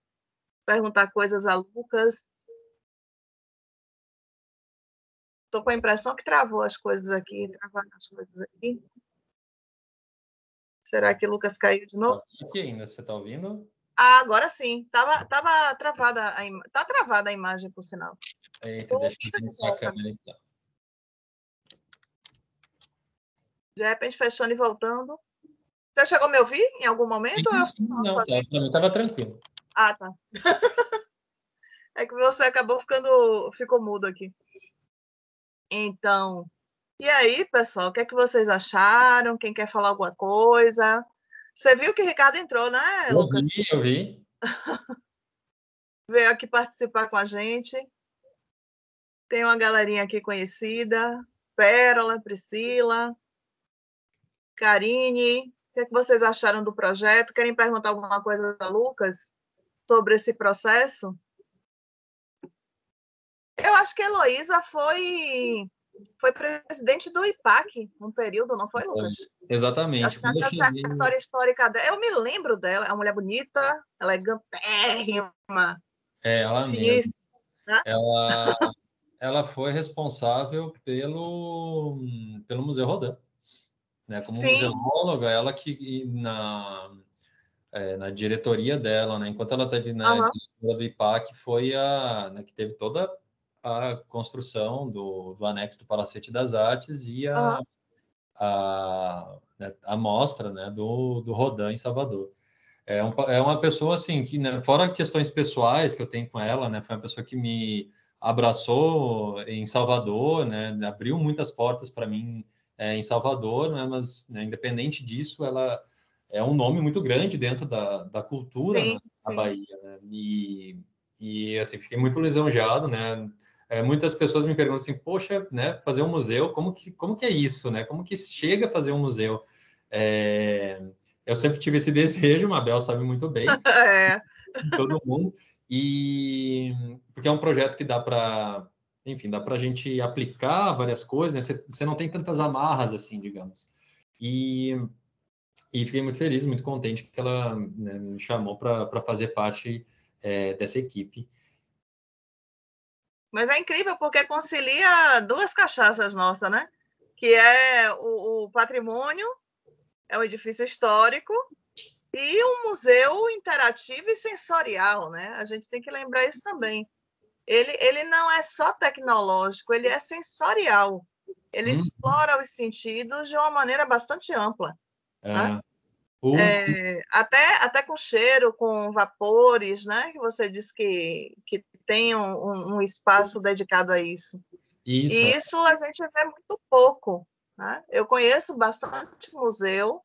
perguntar coisas a Lucas. Estou com a impressão que travou as coisas aqui, travaram as coisas aqui. Será que Lucas caiu de novo? Aqui ainda, você está ouvindo? Ah, agora sim. Tava travada tá travada a imagem, por sinal. Eita, deixa eu iniciar a câmera então. De repente, fechando e voltando. Você chegou a me ouvir em algum momento? Sim, não, para mim estava tranquilo. Ah, tá. É que você ficou mudo aqui. Então, e aí, pessoal, o que é que vocês acharam? Quem quer falar alguma coisa? Você viu que o Ricardo entrou, né, Lucas? Eu vi. Veio aqui participar com a gente. Tem uma galerinha aqui conhecida. Pérola, Priscila, Karine. O que é que vocês acharam do projeto? Querem perguntar alguma coisa a Lucas sobre esse processo? Eu acho que a Heloísa foi presidente do IPAC um período, não foi, Lucas? Eu acho Exatamente. que na Quando eu cheguei, trajetória histórica dela, eu me lembro dela, é uma mulher bonita, elegantérrima, ela mesma. finíssima, né? Ela, ela foi responsável pelo Museu Rodin, né? Como Sim, museóloga, ela que na diretoria dela, né? Enquanto ela esteve na aham, diretora do IPAC, foi né, que teve toda a construção do anexo do Palacete das Artes e aham. né, a mostra, né, do Rodin em Salvador. É uma pessoa assim que, né, fora questões pessoais que eu tenho com ela, né, foi uma pessoa que me abraçou em Salvador, né, abriu muitas portas para mim em Salvador, né, mas né, independente disso, ela é um nome muito grande dentro da cultura Sim, na sim. Bahia, né, e assim fiquei muito lisonjeado, né. Muitas pessoas me perguntam assim, poxa, né, fazer um museu, como que é isso, né? Como que chega a fazer um museu? É, eu sempre tive esse desejo, Mabel sabe muito bem, É, todo mundo, e porque é um projeto que dá para, enfim, dá para a gente aplicar várias coisas, né? Você não tem tantas amarras assim, digamos. E, e fiquei muito feliz, muito contente que ela né, me chamou para fazer parte dessa equipe. mas é incrível porque concilia duas cachaças nossas, né? Que é o patrimônio, é o edifício histórico, e um museu interativo e sensorial, né? A gente tem que lembrar isso também. Ele não é só tecnológico, ele é sensorial. Ele Hum, explora os sentidos de uma maneira bastante ampla, né? é, o, Até com cheiro, com vapores, né? Que você diz que tem um espaço dedicado a isso. isso, E isso a gente vê muito pouco, né? Eu conheço bastante museu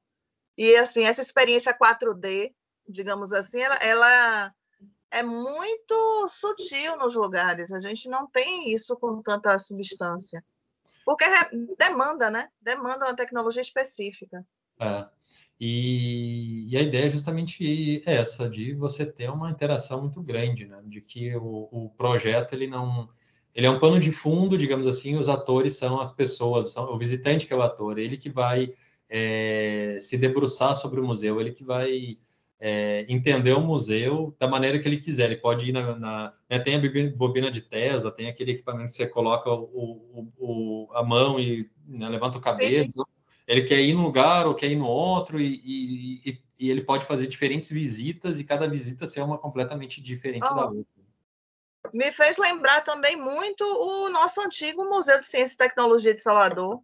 e assim essa experiência 4D, digamos assim, ela é muito sutil nos lugares. A gente não tem isso com tanta substância, porque demanda, né? Demanda uma tecnologia específica. É. E a ideia é justamente essa, de você ter uma interação muito grande, né? De que o projeto, ele é um pano de fundo, digamos assim, os atores são as pessoas, o visitante que é o ator, ele que vai se debruçar sobre o museu, ele que vai entender o museu da maneira que ele quiser. Ele pode ir né, tem a bobina de Tesla, tem aquele equipamento que você coloca a mão e né, levanta o Sim, sim. cabelo, ele quer ir num lugar ou quer ir no outro, e ele pode fazer diferentes visitas e cada visita ser uma completamente diferente da Uhum. outra. Me fez lembrar também muito o nosso antigo Museu de Ciência e Tecnologia de Salvador.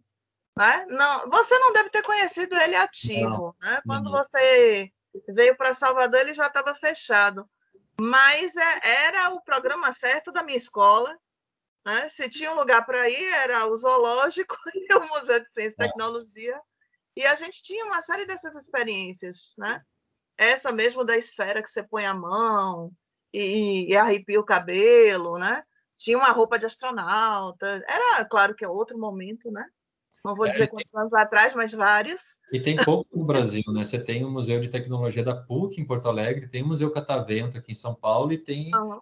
Né? Não, você não deve ter conhecido ele Não, ativo. Né? Quando não. você veio para Salvador, ele já estava fechado. Mas era o programa certo da minha escola. Né? Se tinha um lugar para ir, era o Zoológico e o Museu de Ciência e Tecnologia. E a gente tinha uma série dessas experiências. Né? Essa mesmo da esfera que você põe a mão e arrepia o cabelo. Né? Tinha uma roupa de astronauta. Era, claro que é outro momento, né? Não vou dizer quantos anos atrás, mas vários. E tem pouco no Brasil, né? Você tem o Museu de Tecnologia da PUC em Porto Alegre, tem o Museu Catavento aqui em São Paulo e tem, Uhum.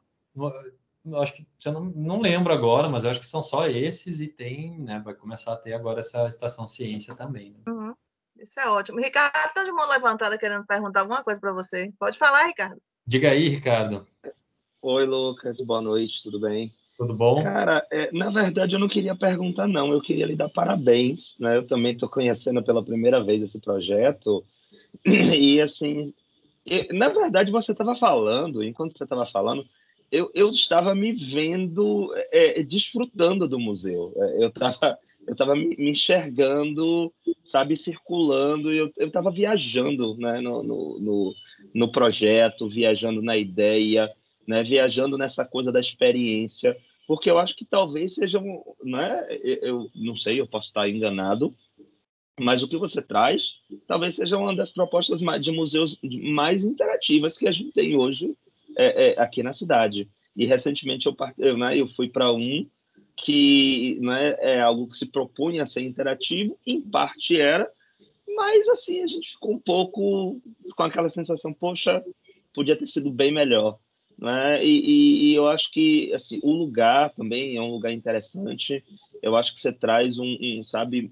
eu acho que, eu não lembro agora, mas eu acho que são só esses e tem, né? Vai começar a ter agora essa Estação Ciência também, né? Uhum. Isso é ótimo. Ricardo, está de mão levantada querendo perguntar alguma coisa para você. Pode falar, Ricardo. Diga aí, Ricardo, Oi, Lucas, boa noite, tudo bem? tudo bom? Cara, na verdade eu não queria perguntar, não, eu queria lhe dar parabéns, né? Eu também estou conhecendo pela primeira vez esse projeto, e assim, na verdade você estava falando, enquanto você estava falando, eu estava me vendo, desfrutando do museu, eu tava me enxergando, sabe, circulando, e eu estava viajando, né, no projeto, viajando na ideia, né, viajando nessa coisa da experiência, porque eu acho que talvez seja né, eu não sei, eu posso estar enganado, mas o que você traz talvez seja uma das propostas de museus mais interativas que a gente tem hoje aqui na cidade. E recentemente né, eu fui para um que né, é algo que se propunha a ser interativo, em parte era, mas assim a gente ficou um pouco com aquela sensação, poxa, podia ter sido bem melhor. né? E eu acho que assim, o lugar também é um lugar interessante. Eu acho que você traz sabe,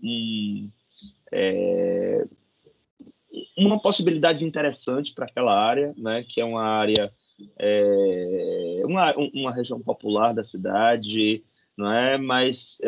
uma possibilidade interessante para aquela área, né? Que é uma área, uma região popular da cidade, não é? Mas,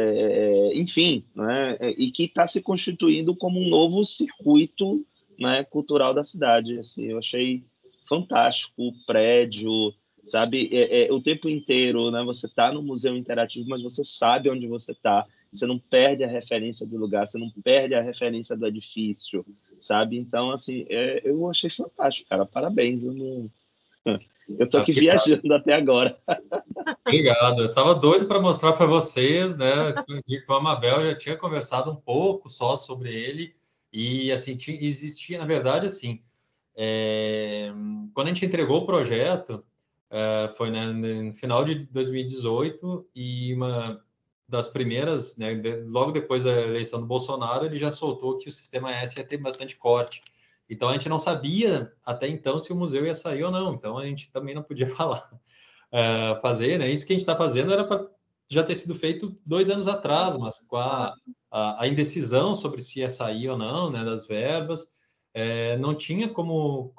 enfim, não é? E que está se constituindo como um novo circuito, né, cultural da cidade. Assim, eu achei fantástico o prédio, sabe? O tempo inteiro, né? Você está no museu interativo, mas você sabe onde você está. Você não perde a referência do lugar, você não perde a referência do edifício, sabe? Então, assim, eu achei fantástico, cara. Parabéns. Eu tô aqui Obrigado. viajando até agora. Obrigado. Eu estava doido para mostrar para vocês, né? Com a Mabel já tinha conversado um pouco só sobre ele e assim existia, na verdade, assim, quando a gente entregou o projeto, foi, né, no final de 2018 e uma das primeiras, né, logo depois da eleição do Bolsonaro, ele já soltou que o sistema S ia ter bastante corte. Então a gente não sabia até então se o museu ia sair ou não. Então a gente também não podia falar fazer, né? Isso que a gente está fazendo era para já ter sido feito 2 anos atrás, mas com a indecisão sobre se ia sair ou não, né, das verbas, não tinha como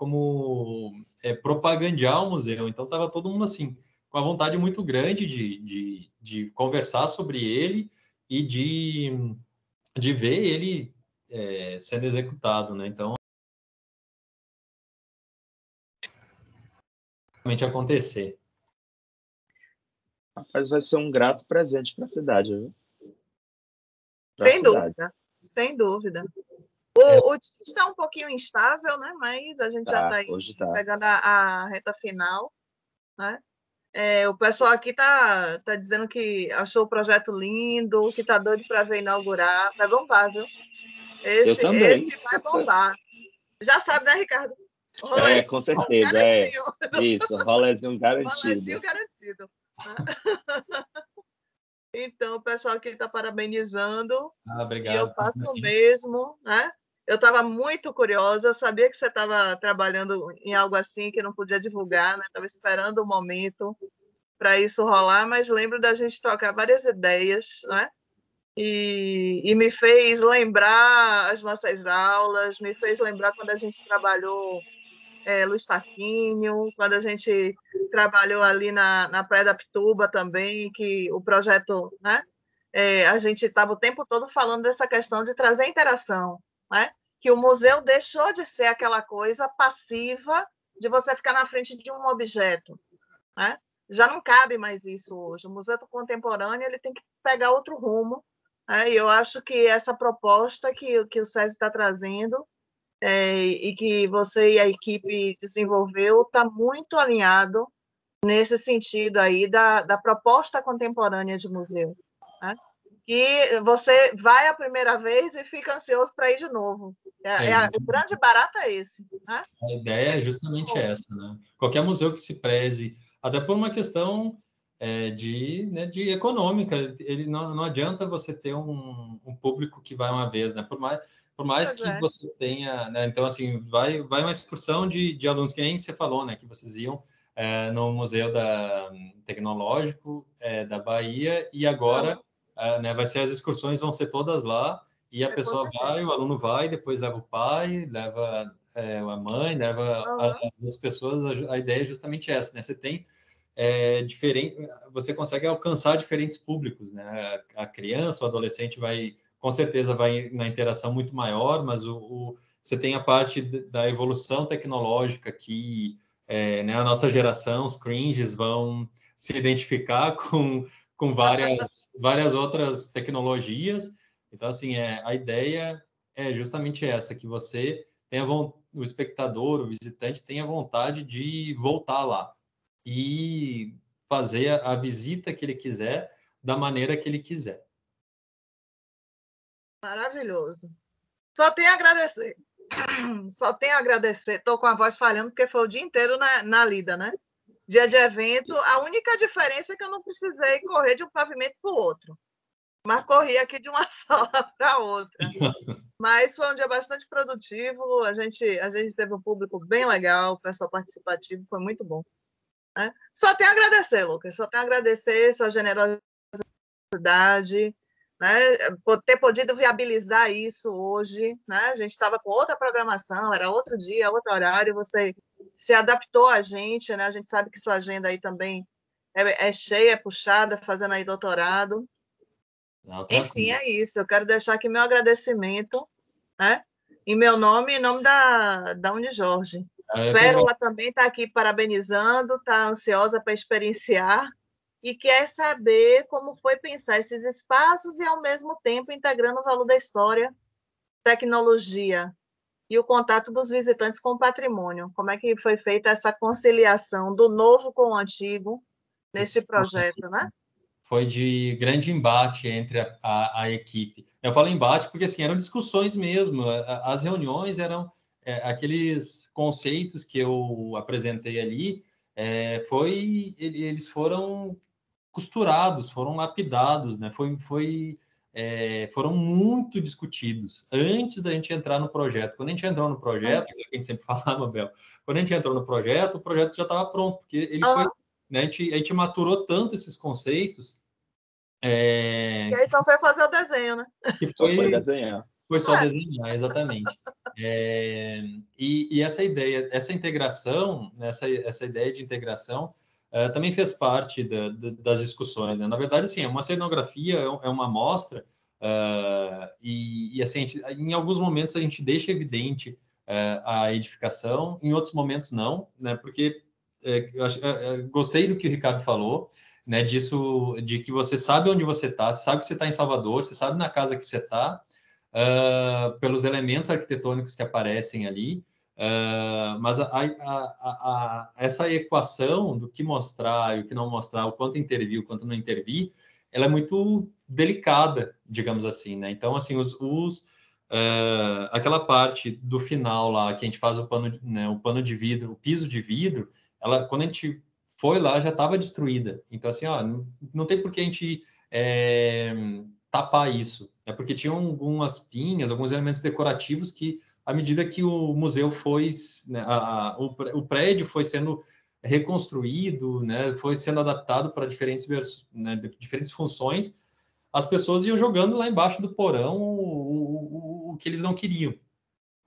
propagandear o museu. Então estava todo mundo assim com a vontade muito grande de conversar sobre ele e de ver ele sendo executado, né? Então, realmente acontecer. Mas vai ser um grato presente para a cidade, viu? Para a Sem cidade. dúvida, sem dúvida. É, O time está um pouquinho instável, né? Mas a gente já está Tá, aí hoje tá. pegando a reta final, né? O pessoal aqui tá dizendo que achou o projeto lindo, que tá doido para ver inaugurar. Vai bombar, viu? Eu também. Esse vai bombar. Já sabe, né, Ricardo? Com Rolezinho certeza, garantido. Isso, rolezinho Rolezinho garantido. garantido. Né? Então, o pessoal aqui está parabenizando e eu obrigado. faço o mesmo, né? Eu estava muito curiosa, sabia que você estava trabalhando em algo assim que não podia divulgar, né? Estava esperando o momento para isso rolar, mas lembro da gente trocar várias ideias, né? E me fez lembrar as nossas aulas, me fez lembrar quando a gente trabalhou Luiz Tarquínio, quando a gente trabalhou ali na Praia da Pituba também, que o projeto, né? A gente estava o tempo todo falando dessa questão de trazer interação, né? Que o museu deixou de ser aquela coisa passiva de você ficar na frente de um objeto, né? Já não cabe mais isso hoje. O museu contemporâneo ele tem que pegar outro rumo, né? E eu acho que essa proposta que o SESI está trazendo e que você e a equipe desenvolveu está muito alinhado nesse sentido aí da proposta contemporânea de museu, né? Que você vai a primeira vez e fica ansioso para ir de novo. O grande barato é esse, né? A ideia é justamente essa, né? Qualquer museu que se preze, até por uma questão de econômica, ele não adianta você ter um público que vai uma vez, né? Por mais Pois que é. você tenha, né? Então, assim, vai uma excursão de alunos, que nem você falou, né? Que vocês iam no Museu Tecnológico da Bahia e agora, né? Vai ser as excursões vão ser todas lá e a Com pessoa certeza. vai, o aluno vai, depois leva o pai, leva a mãe, leva Uhum. as pessoas. A ideia é justamente essa, né? Você tem diferente, você consegue alcançar diferentes públicos, né? A criança, o adolescente com certeza vai na interação muito maior, mas você tem a parte da evolução tecnológica que né, a nossa geração, os cringes, vão se identificar com várias outras tecnologias. Então, assim, a ideia é justamente essa, que você tenha o espectador, o visitante tenha vontade de voltar lá e fazer a visita que ele quiser da maneira que ele quiser. Maravilhoso. Só tenho a agradecer. Só tenho a agradecer. Estou com a voz falhando porque foi o dia inteiro na lida, né? Dia de evento, a única diferença é que eu não precisei correr de um pavimento para o outro, mas corri aqui de uma sala para outra. Mas foi um dia bastante produtivo, a gente teve um público bem legal, o pessoal participativo, foi muito bom. né? Só tenho a agradecer, Lucas, só tenho a agradecer sua generosidade, né? Por ter podido viabilizar isso hoje, né? A gente estava com outra programação, era outro dia, outro horário, você se adaptou a gente, né? A gente sabe que sua agenda aí também é cheia, é puxada, fazendo aí doutorado. Não, Enfim, tranquilo. é isso. Eu quero deixar aqui meu agradecimento, né? Em meu nome e em nome da Unijorge. Eu que Pérola agradeço. também está aqui parabenizando, está ansiosa para experienciar e quer saber como foi pensar esses espaços e, ao mesmo tempo, integrando o valor da história, tecnologia e o contato dos visitantes com o patrimônio. Como é que foi feita essa conciliação do novo com o antigo neste Isso projeto, né? foi de grande embate entre a equipe. Eu falo embate porque, assim, eram discussões mesmo. As reuniões eram aqueles conceitos que eu apresentei ali, eles foram costurados, foram lapidados, né? Foram muito discutidos antes da gente entrar no projeto. Quando a gente entrou no projeto, que a gente sempre falava, Bel, quando a gente entrou no projeto, o projeto já estava pronto, porque ele foi, né, a gente maturou tanto esses conceitos, E aí só foi fazer o desenho, né? que Só foi desenhar. foi só desenhar, exatamente. E essa ideia, essa integração, essa ideia de integração, também fez parte das discussões, né? Na verdade, sim, uma cenografia é uma amostra, e assim, em alguns momentos a gente deixa evidente a edificação, em outros momentos não, né? Porque gostei do que o Ricardo falou, né? Disso, de que você sabe onde você está, você sabe que você está em Salvador, você sabe na casa que você está, pelos elementos arquitetônicos que aparecem ali, mas essa equação do que mostrar e o que não mostrar, o quanto intervir, o quanto não intervir, ela é muito delicada, digamos assim, né? Então, assim, aquela parte do final lá, que a gente faz né, o pano de vidro, o piso de vidro, quando a gente foi lá, já estava destruída. Então, assim, ó, não tem por que a gente tapar isso. É porque tinham algumas pinhas, alguns elementos decorativos que, à medida que o museu foi, né, o prédio foi sendo reconstruído, né, foi sendo adaptado para né, diferentes funções, as pessoas iam jogando lá embaixo do porão o que eles não queriam,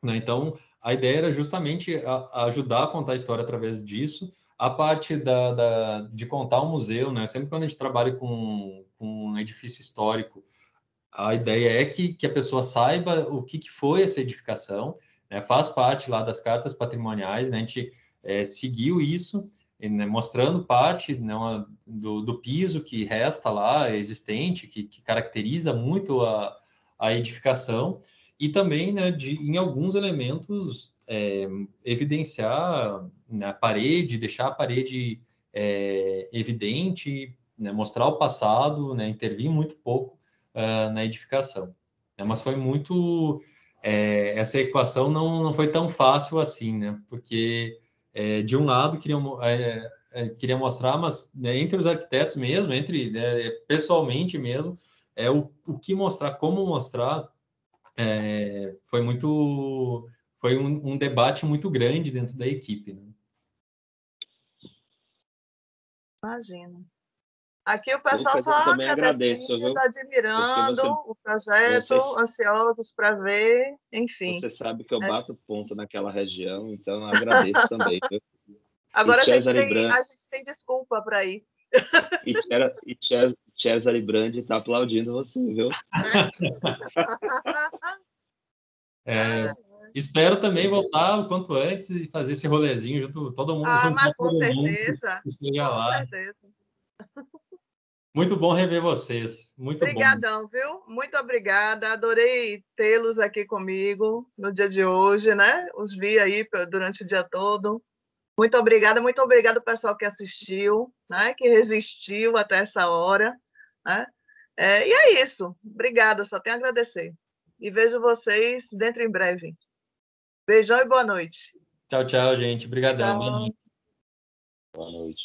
né? Então, a ideia era justamente ajudar a contar a história através disso. A parte de contar o museu, né? Sempre quando a gente trabalha com um edifício histórico, a ideia é que a pessoa saiba o que foi essa edificação, né? Faz parte lá das cartas patrimoniais, né? A gente seguiu isso, né? Mostrando parte, né, do piso que resta lá, existente, que caracteriza muito a edificação, e também, né, em alguns elementos, evidenciar, né, a parede, deixar a parede evidente, né? Mostrar o passado, né? Intervir muito pouco na edificação. Mas foi muito... essa equação não foi tão fácil assim, né? Porque, de um lado, queria mostrar, mas, né, entre os arquitetos mesmo, pessoalmente mesmo, o que mostrar, como mostrar, foi muito... Foi um debate muito grande dentro da equipe, né? Imagino. Aqui o pessoal Lucas, só eu também agradeço, agradecendo, viu? Porque admirando o projeto, ansiosos para ver, enfim. você sabe que eu bato ponto naquela região, então eu agradeço também, viu? E Agora Cesare a gente tem desculpa para ir. Cesare Brandi está aplaudindo você, viu? Espero também voltar o quanto antes e fazer esse rolezinho junto, todo mundo, juntar Mas com todo mundo certeza, que seja com lá. certeza. Muito bom rever vocês. Muito bom. Obrigadão, viu? Muito obrigada. Adorei tê-los aqui comigo no dia de hoje, né? Os vi aí durante o dia todo. Muito obrigado pessoal que assistiu, né? Que resistiu até essa hora, né? E é isso. Obrigada, só tenho a agradecer. E vejo vocês dentro em breve. Beijão e boa noite. Tchau, tchau, gente. Obrigadão. Tchau. Boa noite.